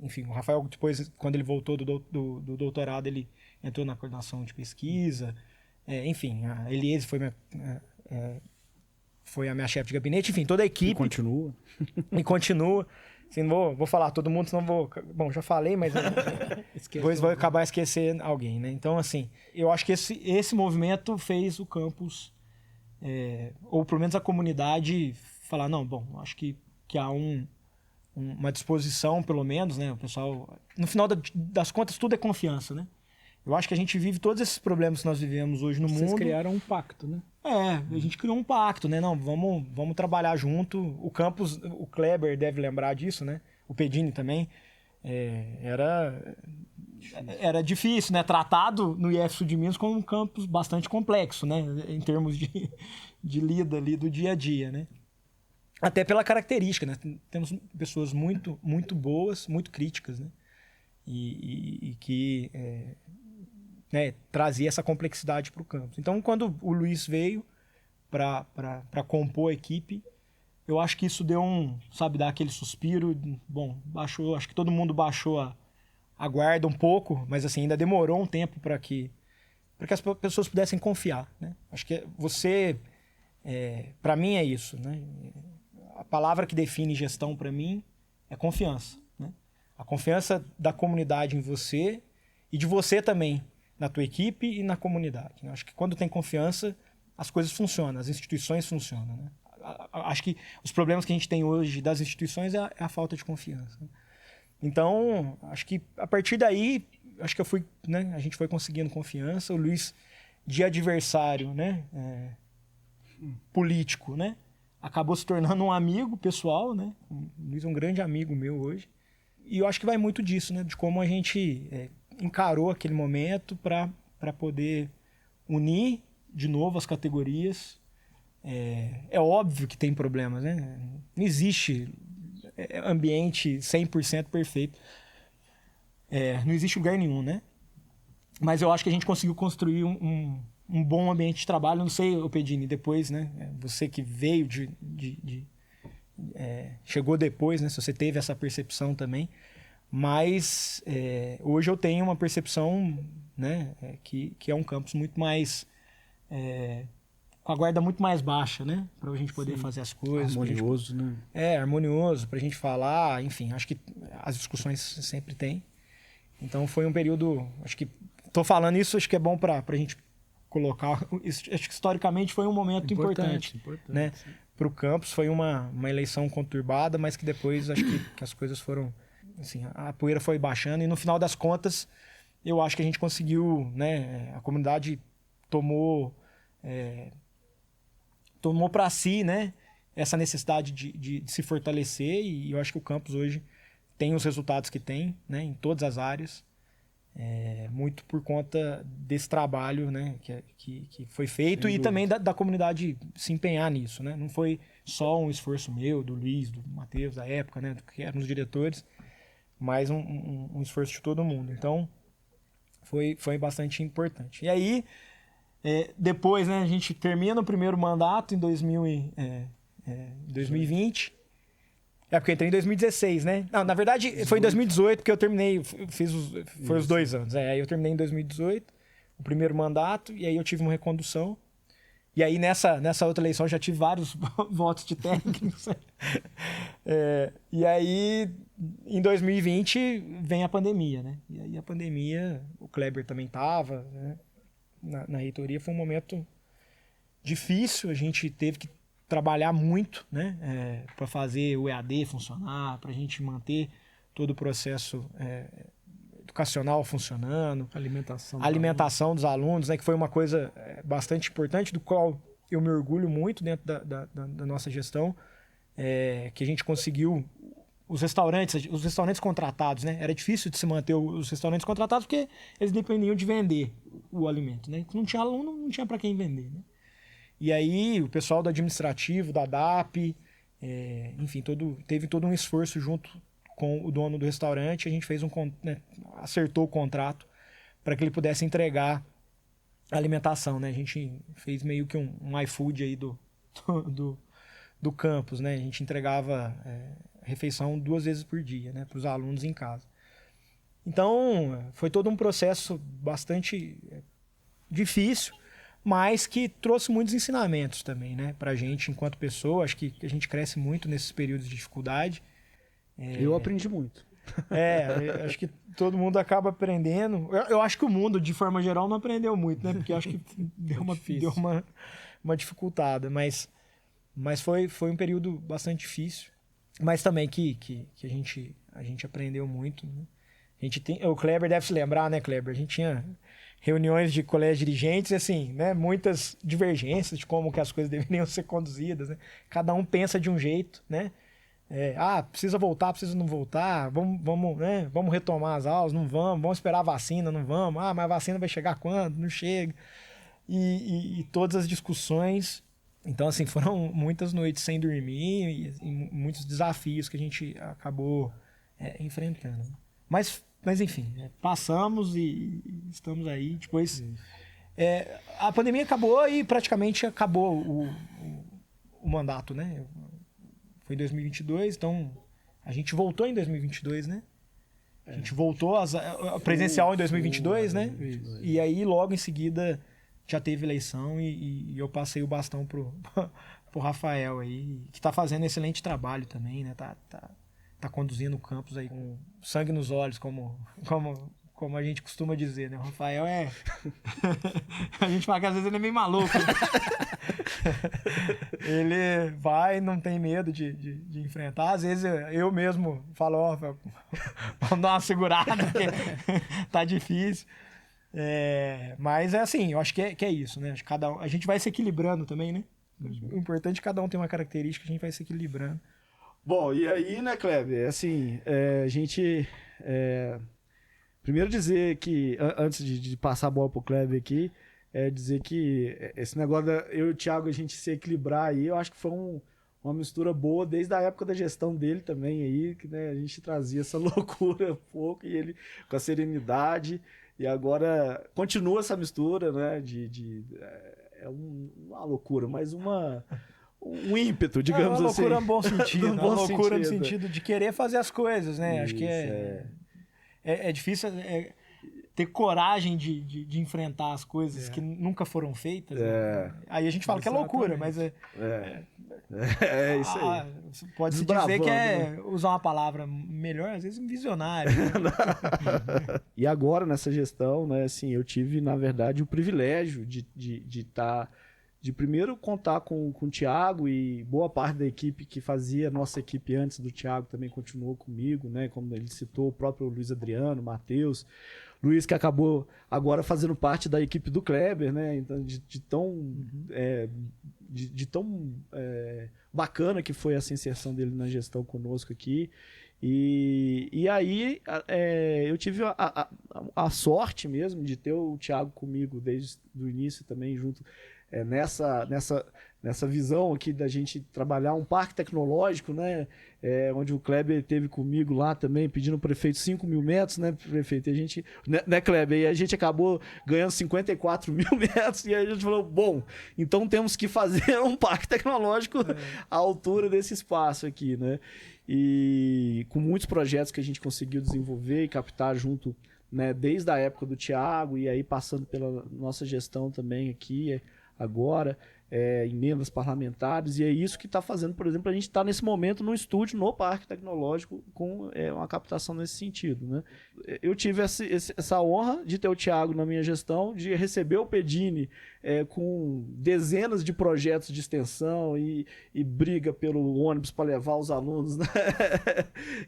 Enfim, o Rafael, depois, quando ele voltou do doutorado, ele entrou na coordenação de pesquisa. Enfim, a Eliese foi a minha chefe de gabinete. Enfim, toda a equipe... E continua. E continua. Assim, não vou falar todo mundo, senão vou... Bom, já falei, mas depois vou acabar esquecendo alguém, né? Então, assim, eu acho que esse movimento fez o campus, ou pelo menos a comunidade, falar, não, bom, acho que há uma disposição, pelo menos, né? O pessoal... No final das contas, tudo é confiança, né? Eu acho que a gente vive todos esses problemas que nós vivemos hoje no mundo. Vocês criaram um pacto, né? A gente criou um pacto, né? Não, vamos trabalhar junto. O campus, o Kleber deve lembrar disso, né? O Pedini também. Era difícil, né? Tratado no IF Sul de Minas como um campus bastante complexo, né? Em termos de lida ali do dia a dia, né? Até pela característica, né? Temos pessoas muito, muito boas, muito críticas, né? E que... né, trazia essa complexidade para o campus. Então, quando o Luiz veio para compor a equipe, eu acho que isso deu dar aquele suspiro. Bom, acho que todo mundo baixou a guarda um pouco, mas assim, ainda demorou um tempo para que as pessoas pudessem confiar, né? Acho que para mim é isso, né? A palavra que define gestão para mim é confiança, né? A confiança da comunidade em você e de você também na tua equipe e na comunidade, né? Acho que quando tem confiança, as coisas funcionam, as instituições funcionam, né? Acho que os problemas que a gente tem hoje das instituições é a falta de confiança, né? Então, acho que a partir daí, acho que a gente foi conseguindo confiança. O Luiz, de adversário, né, político, né, acabou se tornando um amigo pessoal, né? O Luiz é um grande amigo meu hoje. E eu acho que vai muito disso, né, de como a gente encarou aquele momento para poder unir de novo as categorias. É óbvio que tem problemas, né? Não existe ambiente 100% perfeito. Não existe lugar nenhum, né? Mas eu acho que a gente conseguiu construir um bom ambiente de trabalho. Não sei, Pedini, depois, né? Você que veio chegou depois, né? Se você teve essa percepção também. Mas hoje eu tenho uma percepção, né, que é um campus muito mais... com a guarda muito mais baixa, né? Para a gente poder fazer as coisas. Harmonioso, né? Harmonioso, para a gente falar, enfim, acho que as discussões sempre tem. Então foi um período, acho que... Tô falando isso, acho que é bom para a gente colocar... Acho que historicamente foi um momento importante né? Para o campus. Foi uma eleição conturbada, mas que depois acho que as coisas foram... Assim, a poeira foi baixando e no final das contas eu acho que a gente conseguiu, né? A comunidade tomou para si, né, essa necessidade de se fortalecer, e eu acho que o campus hoje tem os resultados que tem, né, em todas as áreas, muito por conta desse trabalho, né, que foi feito e também da comunidade se empenhar nisso, né? Não foi só um esforço meu, do Luiz, do Matheus, da época, né, que eram os diretores, mas um esforço de todo mundo. Então, foi bastante importante. E aí, depois, né, a gente termina o primeiro mandato em 2020. Porque eu entrei em 2016, né? Não, na verdade, foi em 2018, porque eu terminei, foi os 2 anos. Aí eu terminei em 2018, o primeiro mandato, e aí eu tive uma recondução. E aí, nessa outra eleição, eu já tive vários votos de técnicos. E aí, em 2020, vem a pandemia, né? E aí a pandemia, o Kleber também estava, né, na reitoria. Foi um momento difícil, a gente teve que trabalhar muito, né, para fazer o EAD funcionar, para a gente manter todo o processo educacional funcionando. Alimentação dos alunos, né, que foi uma coisa bastante importante, do qual eu me orgulho muito dentro da nossa gestão, que a gente conseguiu. Os restaurantes contratados, né? Era difícil de se manter os restaurantes contratados porque eles dependiam de vender o alimento, né? Não tinha aluno, não tinha para quem vender, né? E aí o pessoal do administrativo, da DAP, enfim, teve todo um esforço junto com o dono do restaurante. A gente fez acertou o contrato para que ele pudesse entregar a alimentação, né? A gente fez meio que um iFood aí do campus, né? A gente entregava refeição 2 vezes por dia, né, para os alunos em casa. Então, foi todo um processo bastante difícil, mas que trouxe muitos ensinamentos também, né, para a gente enquanto pessoa. Acho que a gente cresce muito nesses períodos de dificuldade. Eu aprendi muito. Acho que todo mundo acaba aprendendo. Eu acho que o mundo, de forma geral, não aprendeu muito, né? Porque eu acho que deu uma dificultada. Mas foi um período bastante difícil. Mas também que a gente aprendeu muito, né? O Kleber deve se lembrar, né, Kleber? A gente tinha reuniões de colégio dirigentes e, assim, né, muitas divergências de como que as coisas deveriam ser conduzidas, né? Cada um pensa de um jeito, né? Precisa voltar, precisa não voltar, vamos retomar as aulas, não vamos esperar a vacina, não vamos, mas a vacina vai chegar quando? Não chega. E todas as discussões. Então, assim, foram muitas noites sem dormir e muitos desafios que a gente acabou enfrentando. Mas enfim, passamos e estamos aí. Depois, a pandemia acabou e praticamente acabou o mandato, né? Foi em 2022, então a gente voltou em 2022, né? A gente voltou a presencial em 2022, né? E aí, logo em seguida, já teve eleição e eu passei o bastão pro Rafael aí, que tá fazendo excelente trabalho também, né? Tá conduzindo o campus aí com sangue nos olhos, como a gente costuma dizer, né? O Rafael a gente fala que às vezes ele é meio maluco. Ele vai, não tem medo de enfrentar. Às vezes eu mesmo falo, vamos dar uma segurada, porque tá difícil. Mas é assim, eu acho que é isso, né? Acho que a gente vai se equilibrando também, né? O importante é que cada um tem uma característica, a gente vai se equilibrando. Bom, e aí, né, Kleber? Assim, a gente... primeiro dizer que, antes de passar a bola pro Kleber aqui, dizer que esse negócio eu e o Thiago, a gente se equilibrar aí, eu acho que foi uma mistura boa desde a época da gestão dele também aí, que, né, a gente trazia essa loucura um pouco e ele com a serenidade, e agora continua essa mistura, né, uma loucura, mas um ímpeto, digamos assim. Uma loucura no bom sentido, no bom uma loucura no sentido. sentido de querer fazer as coisas, né? Isso, acho que é difícil ter coragem de enfrentar as coisas que nunca foram feitas. Né? Aí a gente fala que é loucura, mas é isso aí. Pode-se dizer que usar uma palavra melhor, às vezes um visionário. E agora, nessa gestão, né, assim, eu tive, na verdade, o privilégio de primeiro contar com o Thiago, e boa parte da equipe que fazia nossa equipe antes do Thiago também continuou comigo, né? Como ele citou, o próprio Luiz Adriano, Matheus, Luiz, que acabou agora fazendo parte da equipe do Kleber, né? Então, de tão bacana que foi essa inserção dele na gestão conosco aqui. E aí eu tive a sorte mesmo de ter o Thiago comigo desde o início também, junto nessa visão aqui da gente trabalhar um parque tecnológico, né? Onde o Kleber esteve comigo lá também, pedindo ao prefeito 5 mil metros, né, prefeito? E a gente, né, Kleber? E a gente acabou ganhando 54 mil metros, e aí a gente falou, bom, então temos que fazer um parque tecnológico à altura desse espaço aqui, né? E com muitos projetos que a gente conseguiu desenvolver e captar junto, né, desde a época do Thiago, e aí passando pela nossa gestão também aqui, agora, emendas parlamentares, e é isso que está fazendo, por exemplo, a gente está nesse momento no estúdio, no Parque Tecnológico, com uma captação nesse sentido, né? Eu tive essa honra de ter o Thiago na minha gestão, de receber o Pedini com dezenas de projetos de extensão e briga pelo ônibus para levar os alunos, né?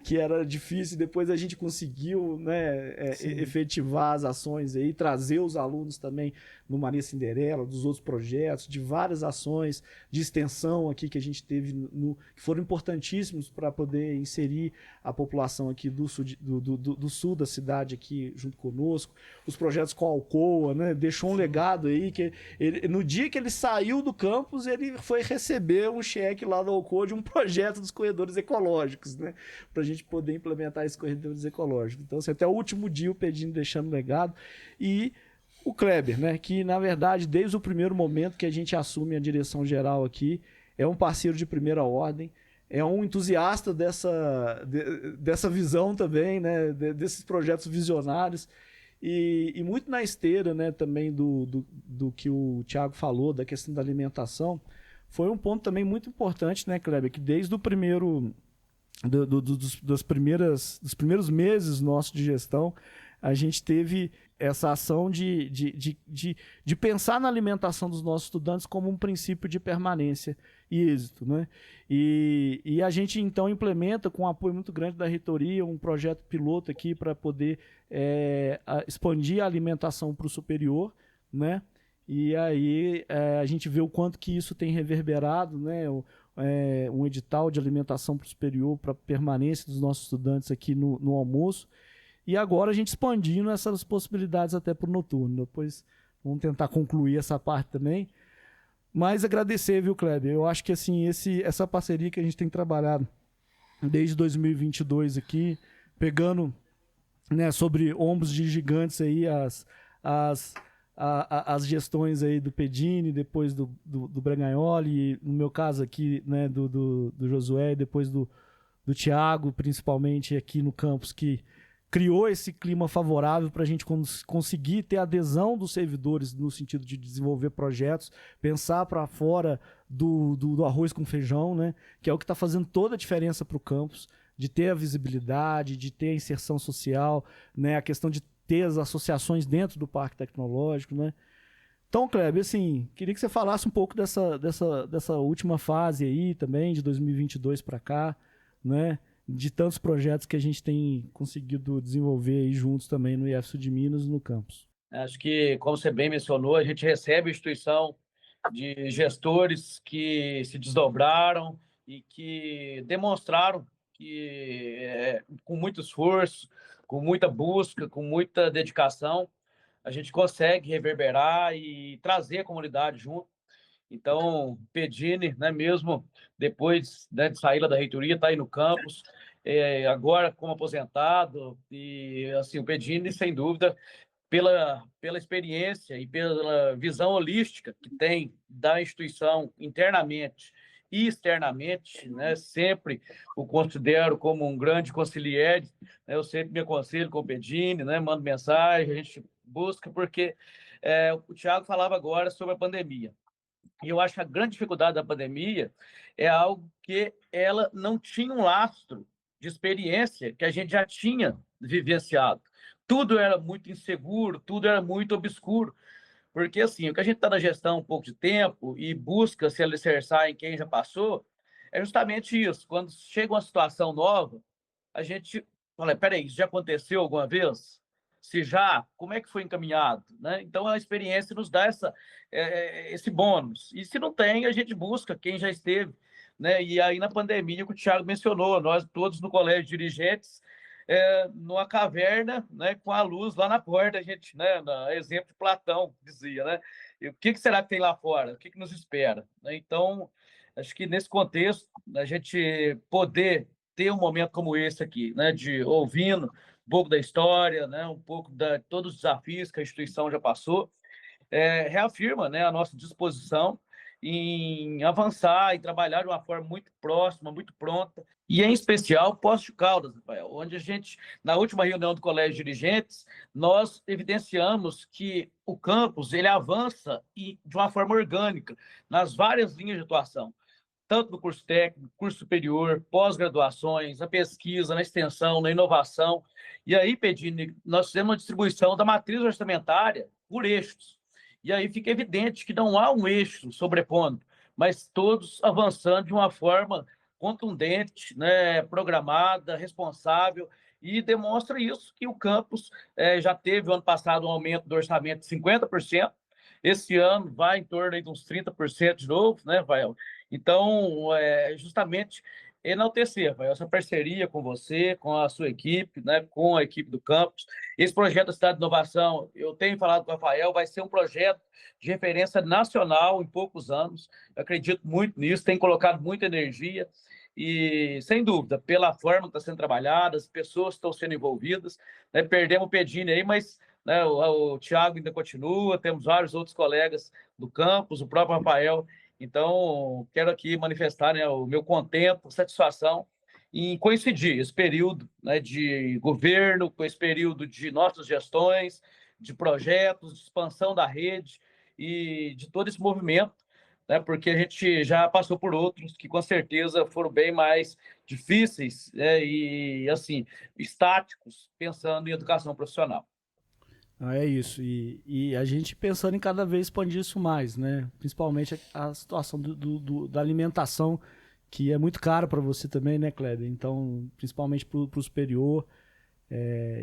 Que era difícil, depois a gente conseguiu, né, efetivar as ações aí, trazer os alunos também no Maria Cinderela, dos outros projetos, de várias ações de extensão aqui que a gente teve, que foram importantíssimos para poder inserir a população aqui do sul da cidade aqui junto conosco, os projetos com a Alcoa, né, deixou um legado aí, que no dia que ele saiu do campus, ele foi receber um cheque lá da Alcoa de um projeto dos corredores ecológicos, né, para a gente poder implementar esses corredores ecológicos. Então, assim, até o último dia o Pedinho deixando legado, e o Kleber, né, que na verdade desde o primeiro momento que a gente assume a direção geral aqui, é um parceiro de primeira ordem, é um entusiasta dessa visão também, né, desses projetos visionários, e muito na esteira, né, também do que o Thiago falou, da questão da alimentação. Foi um ponto também muito importante, né, Kleber, que desde o primeiro dos primeiros meses nossos de gestão, a gente teve essa ação de pensar na alimentação dos nossos estudantes como um princípio de permanência e êxito, né? E a gente, então, implementa, com um apoio muito grande da reitoria, um projeto piloto aqui para poder expandir a alimentação para o superior, né? E aí a gente vê o quanto que isso tem reverberado, né? Um edital de alimentação para o superior, para permanência dos nossos estudantes aqui no almoço. E agora a gente expandindo essas possibilidades até para o noturno. Depois vamos tentar concluir essa parte também. Mas agradecer, viu, Kleber? Eu acho que assim, essa parceria que a gente tem trabalhado desde 2022 aqui, pegando, né, sobre ombros de gigantes aí as gestões aí do Pedini, depois do Braganholi, no meu caso aqui, né, do Josué, e depois do Thiago, principalmente aqui no campus, que criou esse clima favorável para a gente conseguir ter adesão dos servidores no sentido de desenvolver projetos, pensar para fora do arroz com feijão, né? Que é o que está fazendo toda a diferença para o campus, de ter a visibilidade, de ter a inserção social, né? A questão de ter as associações dentro do Parque Tecnológico, né? Então, Kleber, assim, queria que você falasse um pouco dessa última fase aí também, de 2022 para cá, né? De tantos projetos que a gente tem conseguido desenvolver aí juntos também no IF Sul de Minas e no campus. Acho que, como você bem mencionou, a gente recebe a instituição de gestores que se desdobraram e que demonstraram que, com muito esforço, com muita busca, com muita dedicação, a gente consegue reverberar e trazer a comunidade junto. Então, Pedini, né, mesmo depois, né, de sair lá da reitoria, está aí no campus, agora como aposentado, e assim, o Pedini, sem dúvida, pela experiência e pela visão holística que tem da instituição internamente e externamente, né, sempre o considero como um grande consigliere, né, eu sempre me aconselho com o Pedini, né, mando mensagem, a gente busca, porque o Thiago falava agora sobre a pandemia. E eu acho que a grande dificuldade da pandemia é algo que ela não tinha um lastro de experiência que a gente já tinha vivenciado. Tudo era muito inseguro, tudo era muito obscuro. Porque, assim, o que a gente está na gestão um pouco de tempo e busca se alicerçar em quem já passou, é justamente isso. Quando chega uma situação nova, a gente fala, peraí, isso já aconteceu alguma vez? Se já, como é que foi encaminhado? Né? Então, a experiência nos dá esse bônus. E se não tem, a gente busca quem já esteve. Né? E aí, na pandemia, que o Thiago mencionou, nós todos no colégio de dirigentes, numa caverna, né, com a luz lá na porta, a gente, né, exemplo de Platão, dizia, né? E o que será que tem lá fora? O que nos espera? Né? Então, acho que nesse contexto, a gente poder ter um momento como esse aqui, né, de ouvindo um pouco da história, né, um pouco de todos os desafios que a instituição já passou, reafirma, né, a nossa disposição em avançar e trabalhar de uma forma muito próxima, muito pronta, e em especial Poços de Caldas, Rafael, onde a gente, na última reunião do Colégio de Dirigentes, nós evidenciamos que o campus ele avança de uma forma orgânica nas várias linhas de atuação, tanto no curso técnico, curso superior, pós-graduações, na pesquisa, na extensão, na inovação. E aí, Pedini, nós fizemos uma distribuição da matriz orçamentária por eixos. E aí fica evidente que não há um eixo sobrepondo, mas todos avançando de uma forma contundente, né, programada, responsável, e demonstra isso que o campus já teve, ano passado, um aumento do orçamento de 50%, esse ano vai em torno de uns 30% de novo, né, Rafael? Então, justamente enaltecer, Rafael, essa parceria com você, com a sua equipe, né, com a equipe do campus. Esse projeto da Cidade de Inovação, eu tenho falado com o Rafael, vai ser um projeto de referência nacional em poucos anos. Eu acredito muito nisso, tem colocado muita energia e, sem dúvida, pela forma que está sendo trabalhada, as pessoas estão sendo envolvidas, né, perdemos o Pedini aí, mas né, o Thiago ainda continua, temos vários outros colegas do campus, o próprio Rafael. Então, quero aqui manifestar, né, o meu contento, satisfação em coincidir esse período, né, de governo com esse período de nossas gestões, de projetos, de expansão da rede e de todo esse movimento né, porque a gente já passou por outros que com certeza foram bem mais difíceis, né, e assim, estáticos, pensando em educação profissional. É isso. E a gente pensando em cada vez expandir isso mais, né? Principalmente a situação da alimentação, que é muito caro para você também, né, Kleber? Então, principalmente para o superior.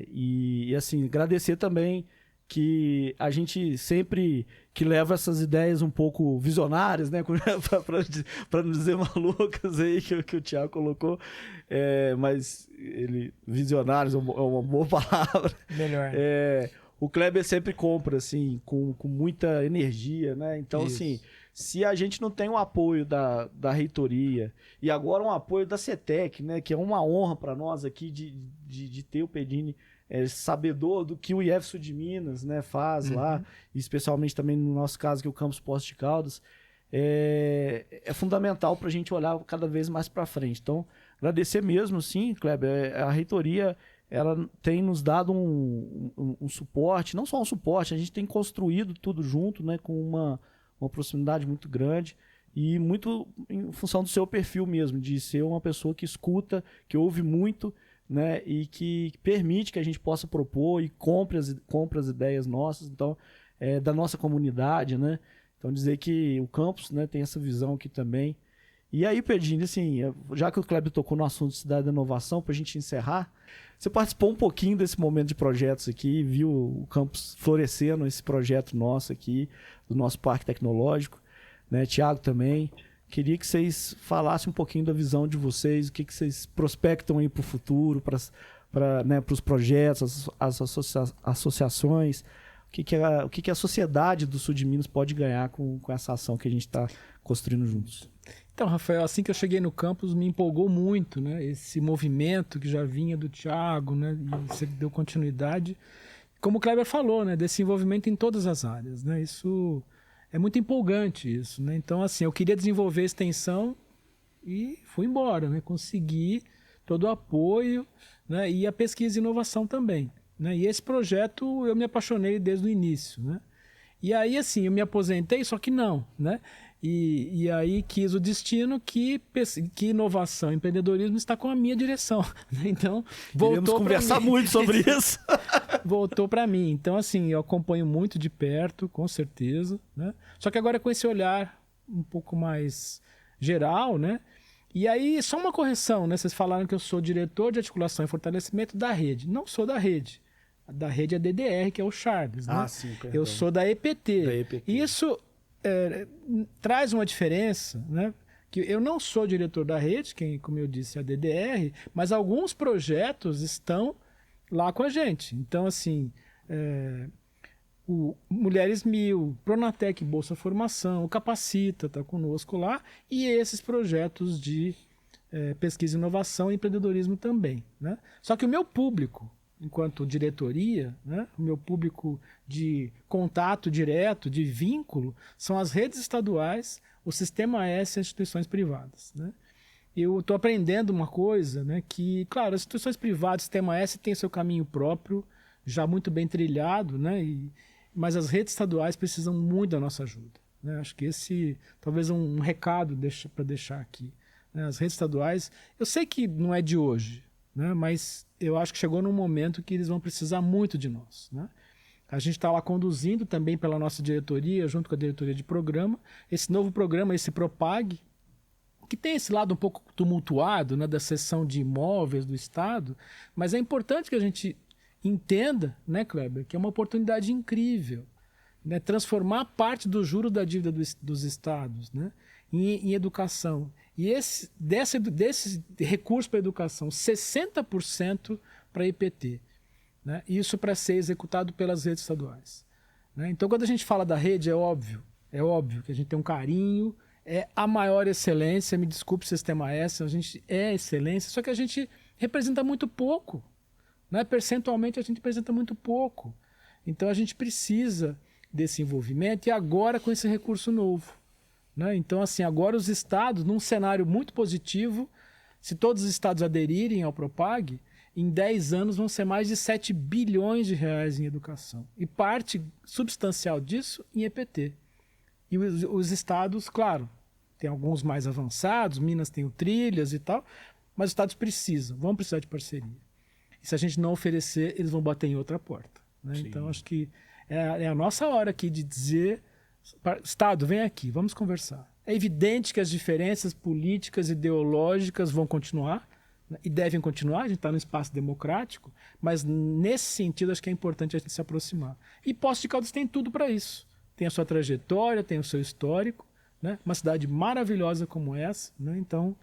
E assim, agradecer também que a gente sempre que leva essas ideias um pouco visionárias, né, para não dizer malucas aí que o Thiago colocou, mas visionários é uma boa palavra. Melhor. O Kleber sempre compra assim com muita energia, né? Então Isso. assim, se a gente não tem o apoio da reitoria e agora um apoio da CETEC, né, que é uma honra para nós aqui de ter o Pedini sabedor do que o IF Sul de Minas, né, faz lá, e especialmente também no nosso caso que é o Campus Poços de Caldas, é fundamental para a gente olhar cada vez mais para frente. Então, agradecer mesmo, sim, Kleber, a reitoria ela tem nos dado um suporte, não só um suporte, a gente tem construído tudo junto, né, com uma proximidade muito grande e muito em função do seu perfil mesmo, de ser uma pessoa que escuta, que ouve muito, né, e que permite que a gente possa propor e compre as ideias nossas, então, da nossa comunidade, né? Então, dizer que o campus, né, tem essa visão aqui também. E aí, Pedinho, assim, já que o Kleber tocou no assunto de Cidade da Inovação, para a gente encerrar, você participou um pouquinho desse momento de projetos aqui, viu o campus florescendo, esse projeto nosso aqui, do nosso parque tecnológico, né? Thiago também. Queria que vocês falassem um pouquinho da visão de vocês, o que vocês prospectam aí para o futuro, para né, os projetos, as associações, o que a sociedade do Sul de Minas pode ganhar com essa ação que a gente está construindo juntos. Então, Rafael, assim que eu cheguei no campus, me empolgou muito, né? Esse movimento que já vinha do Thiago, né? E você deu continuidade. Como o Kleber falou, né? Desse envolvimento em todas as áreas, né? Isso é muito empolgante, isso, né? Então, assim, eu queria desenvolver a extensão e fui embora, né? Consegui todo o apoio, né? E a pesquisa e inovação também, né? E esse projeto eu me apaixonei desde o início, né? E aí, assim, eu me aposentei, só que não, né? E aí quis o destino que inovação e empreendedorismo está com a minha direção. Então, voltou para mim. Conversar muito sobre isso. Voltou para mim. Então, assim, eu acompanho muito de perto, com certeza, né? Só que agora com esse olhar um pouco mais geral, né? E aí, só uma correção, né? Vocês falaram que eu sou diretor de articulação e fortalecimento da rede. Não sou da rede. Da rede é DDR, que é o Charles, né? Sim, perdão. Eu sou da EPT. Da EPT. Isso traz uma diferença, né? Que eu não sou diretor da rede, como eu disse, é a DDR, mas alguns projetos estão lá com a gente. Então, assim, o Mulheres 1000, Pronatec Bolsa Formação, o Capacita está conosco lá, e esses projetos de pesquisa, inovação e empreendedorismo também, né? Só que o meu público, enquanto diretoria, né, o meu público de contato direto, de vínculo, são as redes estaduais, o Sistema S e as instituições privadas, né? Eu estou aprendendo uma coisa, né, que, claro, as instituições privadas, o Sistema S tem seu caminho próprio, já muito bem trilhado, né, mas as redes estaduais precisam muito da nossa ajuda, né? Acho que esse talvez um recado para deixar aqui, né? As redes estaduais, eu sei que não é de hoje, né, mas eu acho que chegou num momento que eles vão precisar muito de nós, né? A gente está lá conduzindo também pela nossa diretoria, junto com a diretoria de programa, esse novo programa, esse Propag, que tem esse lado um pouco tumultuado, né, da seção de imóveis do Estado, mas é importante que a gente entenda, né, Kleber, que é uma oportunidade incrível, né, transformar parte do juro da dívida dos Estados, né, em educação. E desse recurso para a educação, 60% para a IPT. Né? Isso para ser executado pelas redes estaduais. Né? Então, quando a gente fala da rede, é óbvio que a gente tem um carinho, é a maior excelência, me desculpe, Sistema S, a gente é excelência, só que a gente representa muito pouco. Né? Percentualmente, a gente representa muito pouco. Então, a gente precisa desse envolvimento e agora com esse recurso novo. Né? Então, assim, agora os estados, num cenário muito positivo, se todos os estados aderirem ao Propag, em 10 anos vão ser mais de 7 bilhões de reais em educação. E parte substancial disso em EPT. E os estados, claro, tem alguns mais avançados, Minas tem o trilhas e tal, mas os estados vão precisar de parceria. E se a gente não oferecer, eles vão bater em outra porta, né? Então, acho que é a nossa hora aqui de dizer, Estado, vem aqui, vamos conversar. É evidente que as diferenças políticas e ideológicas vão continuar, né? E devem continuar, a gente está no espaço democrático, mas nesse sentido acho que é importante a gente se aproximar. E Poços de Caldas tem tudo para isso. Tem a sua trajetória, tem o seu histórico, né? Uma cidade maravilhosa como essa, né? Então,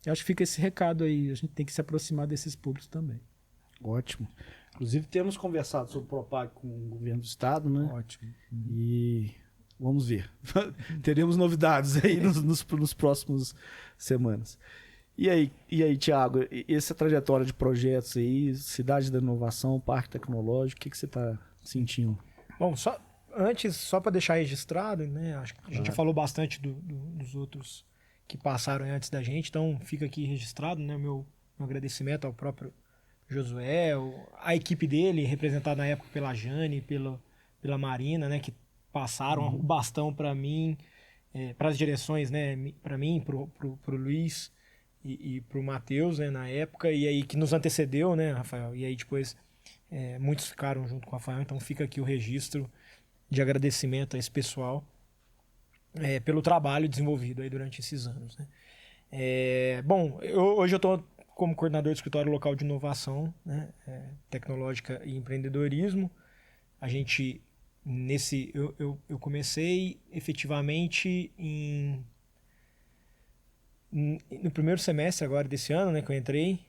eu acho que fica esse recado aí, a gente tem que se aproximar desses públicos também. Ótimo. Inclusive, temos conversado sobre o Propag com o governo do estado, né? Ótimo. E vamos ver. Teremos novidades aí nos próximos semanas. E aí, Thiago, essa trajetória de projetos aí, Cidade da Inovação, Parque Tecnológico, o que você está sentindo? Bom, só para deixar registrado, né? Acho que a gente já falou bastante dos outros que passaram antes da gente, então fica aqui registrado, né? Meu agradecimento ao próprio Josué, a equipe dele, representada na época pela Jane, pela Marina, né? Que passaram o bastão para mim, para as direções, né? Para mim, pro Luiz e pro Matheus, né? Na época, e aí que nos antecedeu, né, Rafael? E aí depois muitos ficaram junto com o Rafael, então fica aqui o registro de agradecimento a esse pessoal pelo trabalho desenvolvido aí durante esses anos, né? Bom, hoje eu estou como coordenador do escritório local de inovação, né, tecnológica e empreendedorismo. A gente, eu comecei efetivamente no primeiro semestre agora desse ano, né, que eu entrei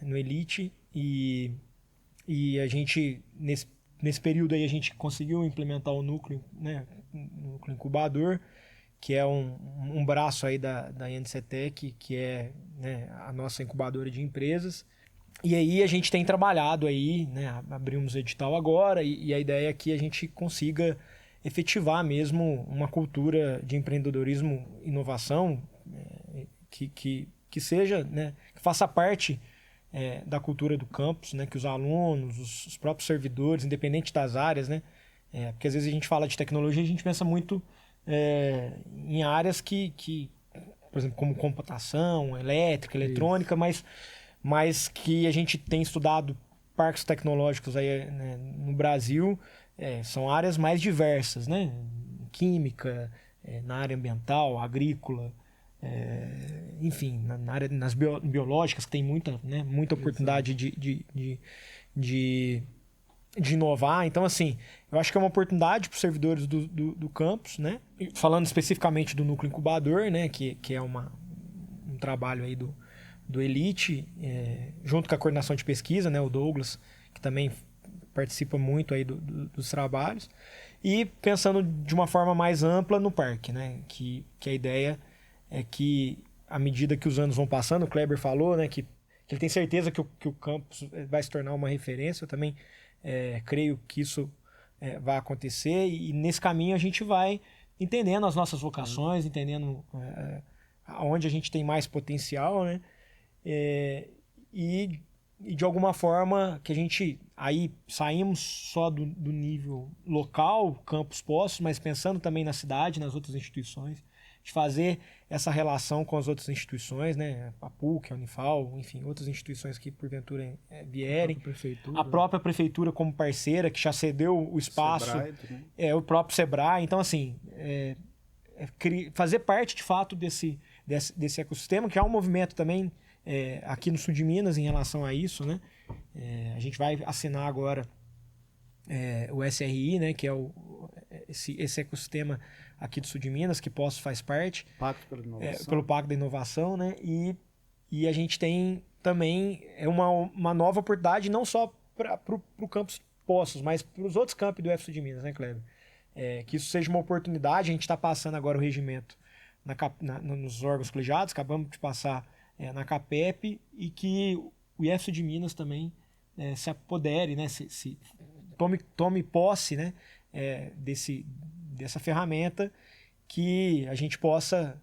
no Elite, e a gente, nesse período aí, a gente conseguiu implementar o núcleo, né, núcleo incubador, que é um braço aí da NCTEC, que é, né, a nossa incubadora de empresas. E aí a gente tem trabalhado aí, né, abrimos o edital agora, e a ideia é que a gente consiga efetivar mesmo uma cultura de empreendedorismo e inovação que seja, né, que faça parte da cultura do campus, né, que os alunos, os próprios servidores, independente das áreas, né, porque às vezes a gente fala de tecnologia e a gente pensa muito em áreas que, por exemplo, como computação, elétrica, eletrônica, mas que a gente tem estudado parques tecnológicos aí, né, no Brasil, são áreas mais diversas, né? Química, na área ambiental, agrícola, enfim, nas biológicas, que tem muita oportunidade de inovar. Então, assim, eu acho que é uma oportunidade para os servidores do campus, né? Falando especificamente do núcleo incubador, né? Que é um trabalho aí do Elite, junto com a coordenação de pesquisa, né? O Douglas, que também participa muito aí dos trabalhos. E pensando de uma forma mais ampla no parque, né? Que a ideia é que, à medida que os anos vão passando, o Kleber falou, né? Que ele tem certeza que o campus vai se tornar uma referência. Eu também creio que isso vai acontecer, e nesse caminho a gente vai entendendo as nossas vocações, entendendo onde a gente tem mais potencial, né? E de alguma forma que a gente aí saímos só do nível local, campus Poços, mas pensando também na cidade, nas outras instituições, de fazer essa relação com as outras instituições, né? A PUC, a Unifal, enfim, outras instituições que porventura vierem. A própria prefeitura como parceira, que já cedeu o espaço. Sebrae, o próprio Sebrae. Então, assim, fazer parte de fato desse ecossistema, que há um movimento também aqui no sul de Minas em relação a isso, né? A gente vai assinar agora o SRI, né? Que é esse ecossistema aqui do sul de Minas, que Poços faz parte. Pacto pela Inovação. Pelo Pacto da Inovação, né? E a gente tem também uma nova oportunidade, não só para o campus Poços, mas para os outros campos do UF de Minas, né, Kleber? Que isso seja uma oportunidade. A gente está passando agora o regimento nos órgãos colegiados, acabamos de passar na CAPEP, e que o IF de Minas também se apodere, né, se tome posse, né, dessa ferramenta, que a gente possa,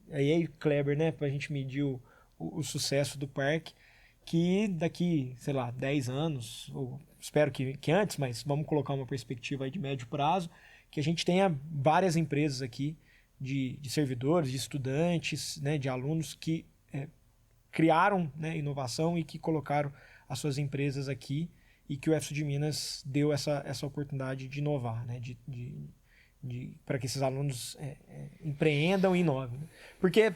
aí Kleber, né, para a gente medir o sucesso do parque, que daqui, sei lá, 10 anos, ou espero que antes, mas vamos colocar uma perspectiva aí de médio prazo, que a gente tenha várias empresas aqui de servidores, de estudantes, né, de alunos que criaram, né, inovação e que colocaram as suas empresas aqui e que o UFSU de Minas deu essa oportunidade de inovar, né, para que esses alunos empreendam e inovem. Porque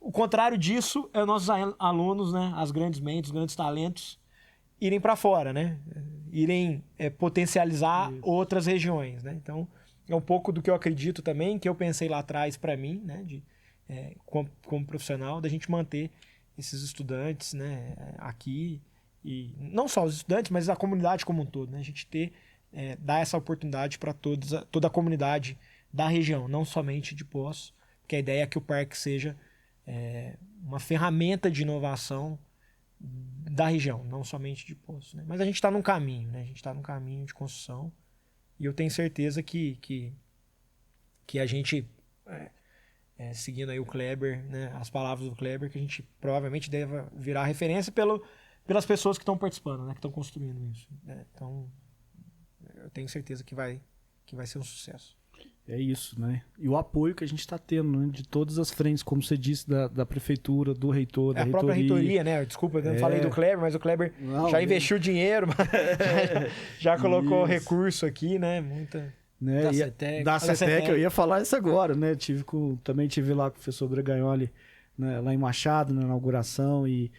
o contrário disso é os nossos alunos, né, as grandes mentes, os grandes talentos, irem para fora, né? Irem potencializar outras regiões, né? Então, é um pouco do que eu acredito também, que eu pensei lá atrás para mim, né? Como profissional, da gente manter esses estudantes, né, aqui, e não só os estudantes, mas a comunidade como um todo, né? A gente dar essa oportunidade para toda a comunidade da região, não somente de Poços, porque a ideia é que o parque seja uma ferramenta de inovação da região, não somente de Poços, né? Mas a gente está num caminho, né? A gente está num caminho de construção e eu tenho certeza que a gente, seguindo aí o Kleber, né, as palavras do Kleber, que a gente provavelmente deve virar referência pelas pessoas que estão participando, né, que estão construindo isso, né? Então, eu tenho certeza que vai ser um sucesso. É isso, né? E o apoio que a gente está tendo, né? De todas as frentes, como você disse, da prefeitura, do reitor, da reitoria. A própria reitoria, né? Desculpa, eu não falei do Kleber, mas o Kleber já investiu dinheiro, já colocou recurso aqui, né? Muita... Né? Da CETEC, eu ia falar isso agora, né? Também tive lá com o professor Bregagnoli, né? Lá em Machado, na inauguração, e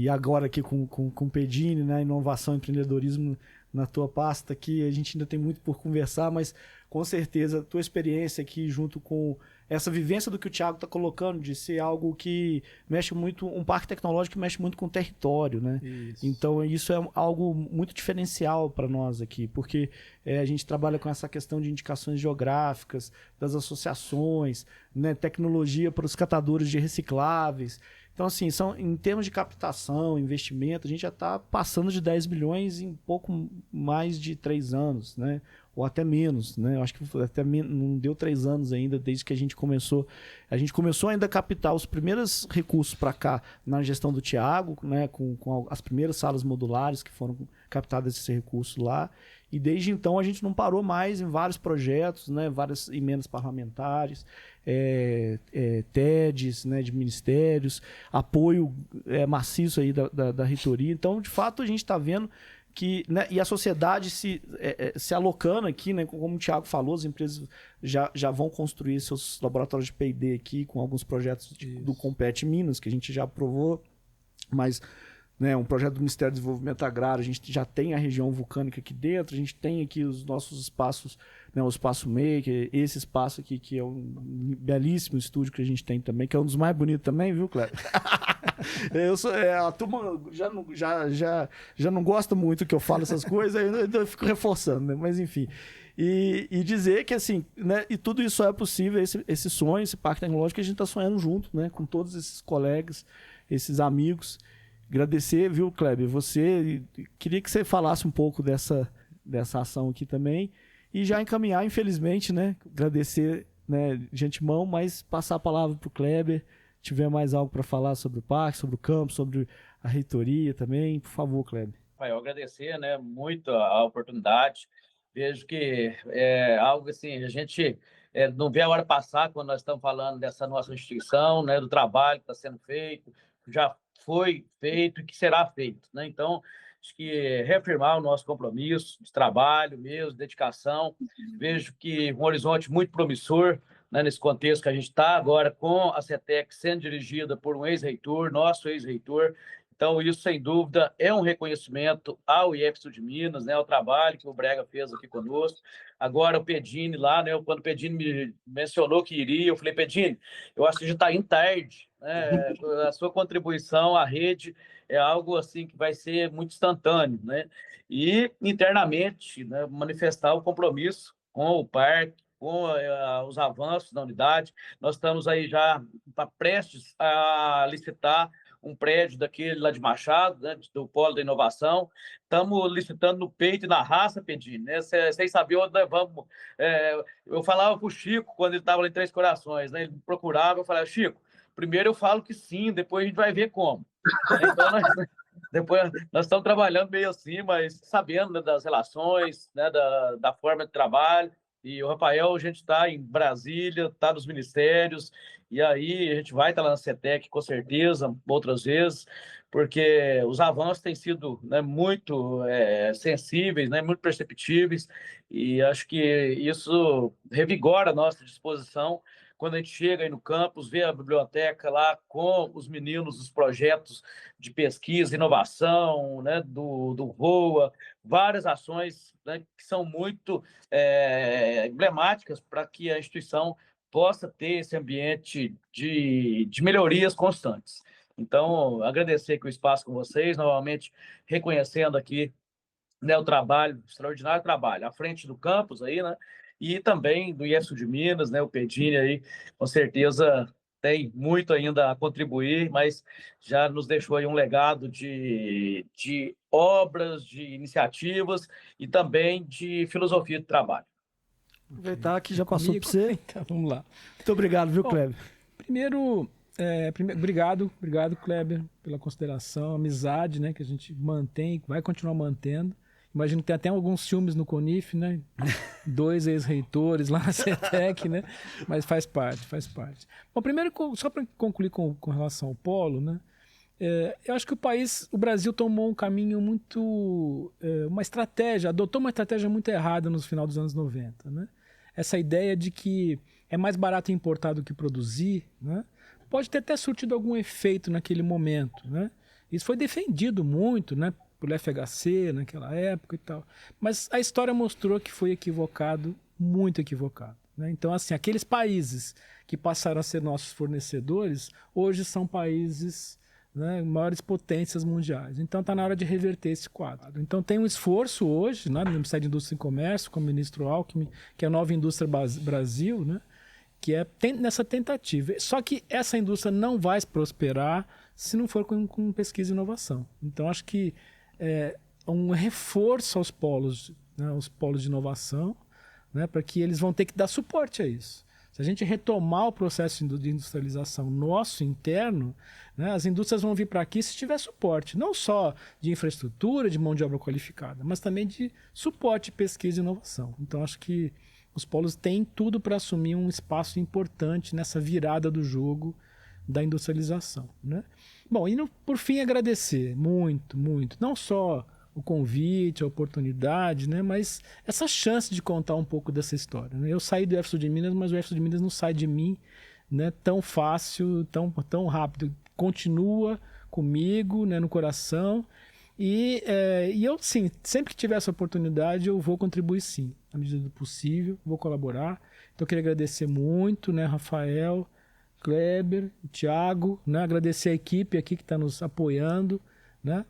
agora aqui com o Pedini, né? Inovação e empreendedorismo na tua pasta aqui. A gente ainda tem muito por conversar, mas com certeza a tua experiência aqui junto com essa vivência do que o Thiago está colocando, de ser algo que mexe muito, um parque tecnológico que mexe muito com o território, né? Isso. Então isso é algo muito diferencial para nós aqui, porque a gente trabalha com essa questão de indicações geográficas, das associações, né? Tecnologia para os catadores de recicláveis. Então, assim, em termos de captação, investimento, a gente já está passando de 10 milhões em pouco mais de 3 anos, né? Ou até menos, né? Eu acho que até não deu 3 anos ainda, desde que a gente começou. A gente começou ainda a captar os primeiros recursos para cá na gestão do Thiago, né? Com as primeiras salas modulares que foram captadas esse recurso lá. E desde então a gente não parou mais em vários projetos, né? Várias emendas parlamentares, TEDs, né? De ministérios, apoio maciço aí da reitoria. Então, de fato, a gente está vendo que, né, e a sociedade se alocando aqui, né, como o Thiago falou, as empresas já vão construir seus laboratórios de P&D aqui com alguns projetos do Compete Minas, que a gente já aprovou, mas, né, um projeto do Ministério do Desenvolvimento Agrário, a gente já tem a região vulcânica aqui dentro, a gente tem aqui os nossos espaços, né, o Espaço Maker, esse espaço aqui que é um belíssimo estúdio que a gente tem também, que é um dos mais bonitos também, viu, Cleber? A turma já não gosta muito que eu falo essas coisas, aí eu fico reforçando, né? Mas enfim. E dizer que, assim, né, e tudo isso é possível, esse sonho, esse parque tecnológico que a gente está sonhando junto, né, com todos esses colegas, esses amigos. Agradecer, viu, Kleber? Queria que você falasse um pouco dessa ação aqui também e já encaminhar, infelizmente, né, agradecer, né, de antemão, mas passar a palavra para o Kleber. Tiver mais algo para falar sobre o parque, sobre o campo, sobre a reitoria também, por favor, Kleber. Eu agradecer, né, muito a oportunidade. Vejo que é algo assim, a gente não vê a hora passar quando nós estamos falando dessa nossa instituição, né, do trabalho que está sendo feito, já foi feito e que será feito, né? Então, acho que reafirmar o nosso compromisso de trabalho mesmo, dedicação. Vejo que um horizonte muito promissor, né, nesse contexto que a gente está agora com a CETEC sendo dirigida por um ex-reitor, nosso ex-reitor. Então, isso, sem dúvida, é um reconhecimento ao IFSU de Minas, né, ao trabalho que o Brega fez aqui conosco. Agora, o Pedini lá, né, quando o Pedini me mencionou que iria, eu falei, Pedini, eu acho que já está indo tarde, né, a sua contribuição à rede é algo assim que vai ser muito instantâneo, né? E, internamente, né, manifestar o compromisso com o parque, com os avanços da unidade. Nós estamos aí já prestes a licitar um prédio daquele lá de Machado, né, do Polo da Inovação. Estamos licitando no peito e na raça, Pedini, né? Sem saber onde nós vamos. Eu falava para o Chico, quando ele estava lá em Três Corações, né? Ele me procurava, eu falava, Chico, primeiro eu falo que sim, depois a gente vai ver como. Então, depois nós estamos trabalhando meio assim, mas sabendo, né, das relações, né, da forma de trabalho, E o Rafael, a gente está em Brasília, está nos ministérios, e aí a gente vai estar lá na CETEC, com certeza, outras vezes, porque os avanços têm sido, né, muito sensíveis, né, muito perceptíveis, e acho que isso revigora a nossa disposição quando a gente chega aí no campus, vê a biblioteca lá com os meninos, os projetos de pesquisa, inovação, né, do VOA, várias ações, né, que são muito emblemáticas para que a instituição possa ter esse ambiente de melhorias constantes. Então, agradecer aqui o espaço com vocês, novamente reconhecendo aqui, né, o trabalho, o extraordinário trabalho à frente do campus aí, né, e também do IEF de Minas, né, o Pedini aí, com certeza tem muito ainda a contribuir, mas já nos deixou aí um legado de obras, de iniciativas e também de filosofia de trabalho. Aproveitar que já passou para você. Então, vamos lá. Muito obrigado, viu, Bom, Kleber? Primeiro, obrigado, Kleber, pela consideração, amizade, né, que a gente mantém, vai continuar mantendo. Imagino que tem até alguns filmes no CONIF, né? 2 ex-reitores lá na CETEC, né? Mas faz parte. Bom, primeiro, só para concluir com relação ao polo, né? Eu acho que o Brasil tomou um caminho muito, adotou uma estratégia muito errada no final dos anos 90, né? Essa ideia de que é mais barato importar do que produzir, né? Pode ter até surtido algum efeito naquele momento, né? Isso foi defendido muito, né? Pelo FHC naquela época e tal. Mas a história mostrou que foi equivocado, muito equivocado, né? Então, assim, aqueles países que passaram a ser nossos fornecedores, hoje são países, né, maiores potências mundiais. Então, está na hora de reverter esse quadro. Então, tem um esforço hoje, né, no Ministério de Indústria e Comércio, com o ministro Alckmin, que é a Nova Indústria Brasil, né, que é nessa tentativa. Só que essa indústria não vai prosperar se não for com pesquisa e inovação. Então, acho que um reforço aos polos, né, aos polos de inovação, né, para que eles vão ter que dar suporte a isso. Se a gente retomar o processo de industrialização nosso interno, né, as indústrias vão vir para aqui se tiver suporte, não só de infraestrutura, de mão de obra qualificada, mas também de suporte, pesquisa e inovação. Então, acho que os polos têm tudo para assumir um espaço importante nessa virada do jogo da industrialização, né? Bom, e por fim agradecer muito, não só o convite, a oportunidade, né, mas essa chance de contar um pouco dessa história, né? Eu saí do IEF de Minas, mas o IEF de Minas não sai de mim, né, tão fácil, tão rápido. Continua comigo, né, no coração. E eu, sim, sempre que tiver essa oportunidade, eu vou contribuir, sim, na medida do possível, vou colaborar. Então, eu queria agradecer muito, né, Rafael, Kleber, Thiago, né, agradecer a equipe aqui que está nos apoiando, né,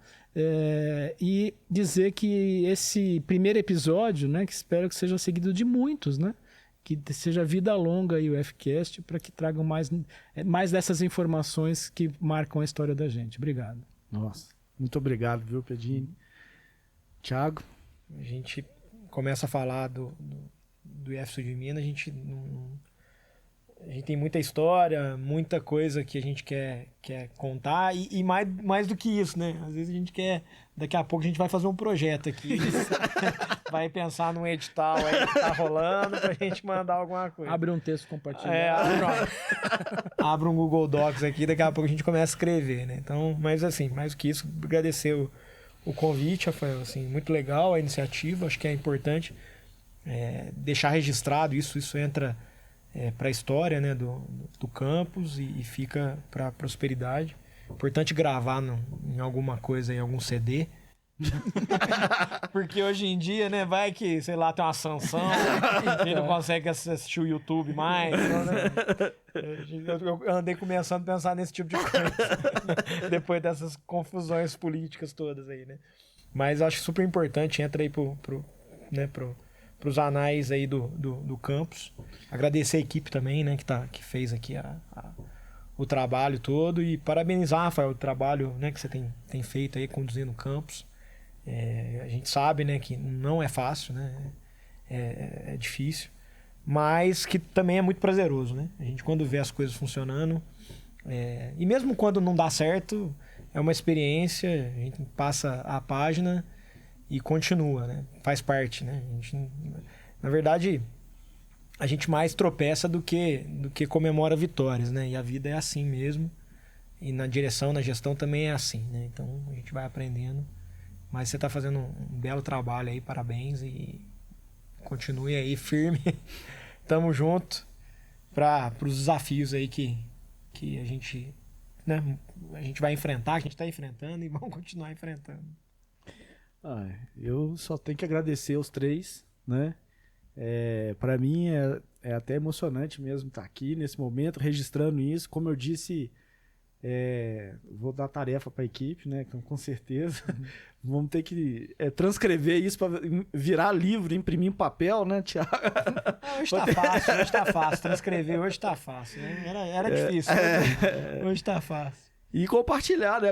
e dizer que esse primeiro episódio, né, que espero que seja seguido de muitos, né, que seja vida longa aí o Fcast, para que tragam mais dessas informações que marcam a história da gente. Obrigado. Nossa, muito obrigado, viu, Pedini? Thiago? A gente começa a falar do IEF de Minas, a gente tem muita história, muita coisa que a gente quer contar e mais do que isso, né? Às vezes a gente quer, daqui a pouco a gente vai fazer um projeto aqui, vai pensar num edital aí que tá rolando pra gente mandar alguma coisa. Abre um texto compartilhado. Abre um Google Docs aqui, daqui a pouco a gente começa a escrever, né? Então, mas assim, mais do que isso, agradecer o convite, Rafael, assim, muito legal a iniciativa, acho que é importante deixar registrado isso entra para a história, né, do campus e fica para a prosperidade. Importante gravar em alguma coisa, em algum CD. Porque hoje em dia, né, vai que, sei lá, tem uma sanção e não consegue assistir o YouTube mais. Então, né, eu andei começando a pensar nesse tipo de coisa depois dessas confusões políticas todas aí, né? Mas acho super importante, entra aí pros anais aí do campus. Agradecer a equipe também, né, que fez aqui o trabalho todo e parabenizar, Rafael, o trabalho, né, que você tem feito aí conduzindo o campus. A gente sabe, né, que não é fácil, né, é difícil, mas que também é muito prazeroso, né? A gente, quando vê as coisas funcionando, e mesmo quando não dá certo, é uma experiência, a gente passa a página e continua, né? Faz parte, né? A gente, na verdade, a gente mais tropeça do que comemora vitórias, né? E a vida é assim mesmo. E na direção, na gestão também é assim, né? Então a gente vai aprendendo. Mas você está fazendo um belo trabalho aí, parabéns. E continue aí firme. Tamo junto para os desafios aí que a gente, né, a gente vai enfrentar, que a gente está enfrentando e vamos continuar enfrentando. Eu só tenho que agradecer aos três, né? Para mim é até emocionante mesmo estar aqui nesse momento, registrando isso. Como eu disse, vou dar tarefa para a equipe, né? Com certeza. Vamos ter que transcrever isso para virar livro, imprimir em papel, né, Thiago? Hoje tá fácil. Transcrever hoje tá fácil. Né? Era difícil. Hoje tá fácil. E compartilhar, né?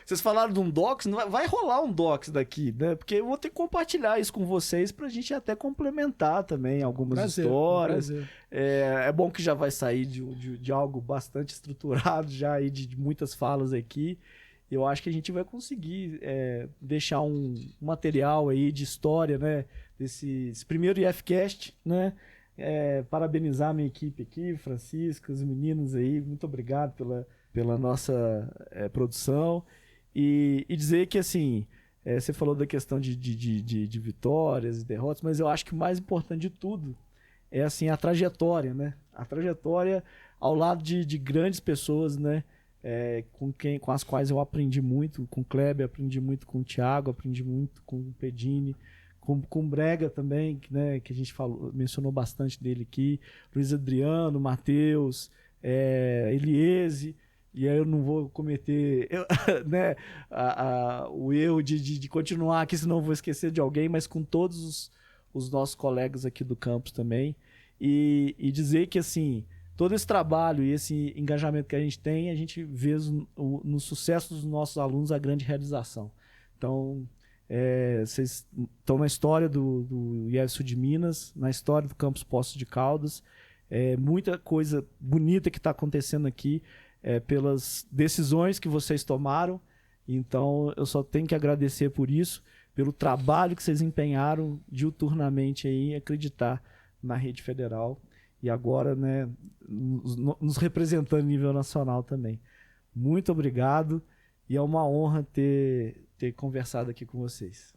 Vocês falaram de um Docs, vai rolar um Docs daqui, né? Porque eu vou ter que compartilhar isso com vocês pra gente até complementar também algumas histórias. É bom que já vai sair de algo bastante estruturado já aí de muitas falas aqui. Eu acho que a gente vai conseguir deixar um material aí de história, né? Desse primeiro IFCast, né? Parabenizar a minha equipe aqui, Francisco, os meninos aí, muito obrigado pela nossa produção e dizer que, assim, você falou da questão de vitórias e derrotas, mas eu acho que o mais importante de tudo é, assim, a trajetória, né? A trajetória ao lado de grandes pessoas, né? Com as quais eu aprendi muito, com o Kleber, aprendi muito com o Thiago, aprendi muito com o Pedini, com o Brega também, né? Que a gente mencionou bastante dele aqui, Luiz Adriano, Matheus, Eliese. E aí eu não vou cometer né, o erro de continuar aqui, senão eu vou esquecer de alguém, mas com todos os nossos colegas aqui do campus também. E dizer que, assim, todo esse trabalho e esse engajamento que a gente vê no sucesso dos nossos alunos a grande realização. Então, vocês estão na história do IEF Sul de Minas, na história do campus Poços de Caldas. Muita coisa bonita que está acontecendo aqui. Pelas decisões que vocês tomaram. Então eu só tenho que agradecer por isso, pelo trabalho que vocês empenharam diuturnamente aí em acreditar na rede federal e agora, né, nos representando a nível nacional também. Muito obrigado e é uma honra ter conversado aqui com vocês.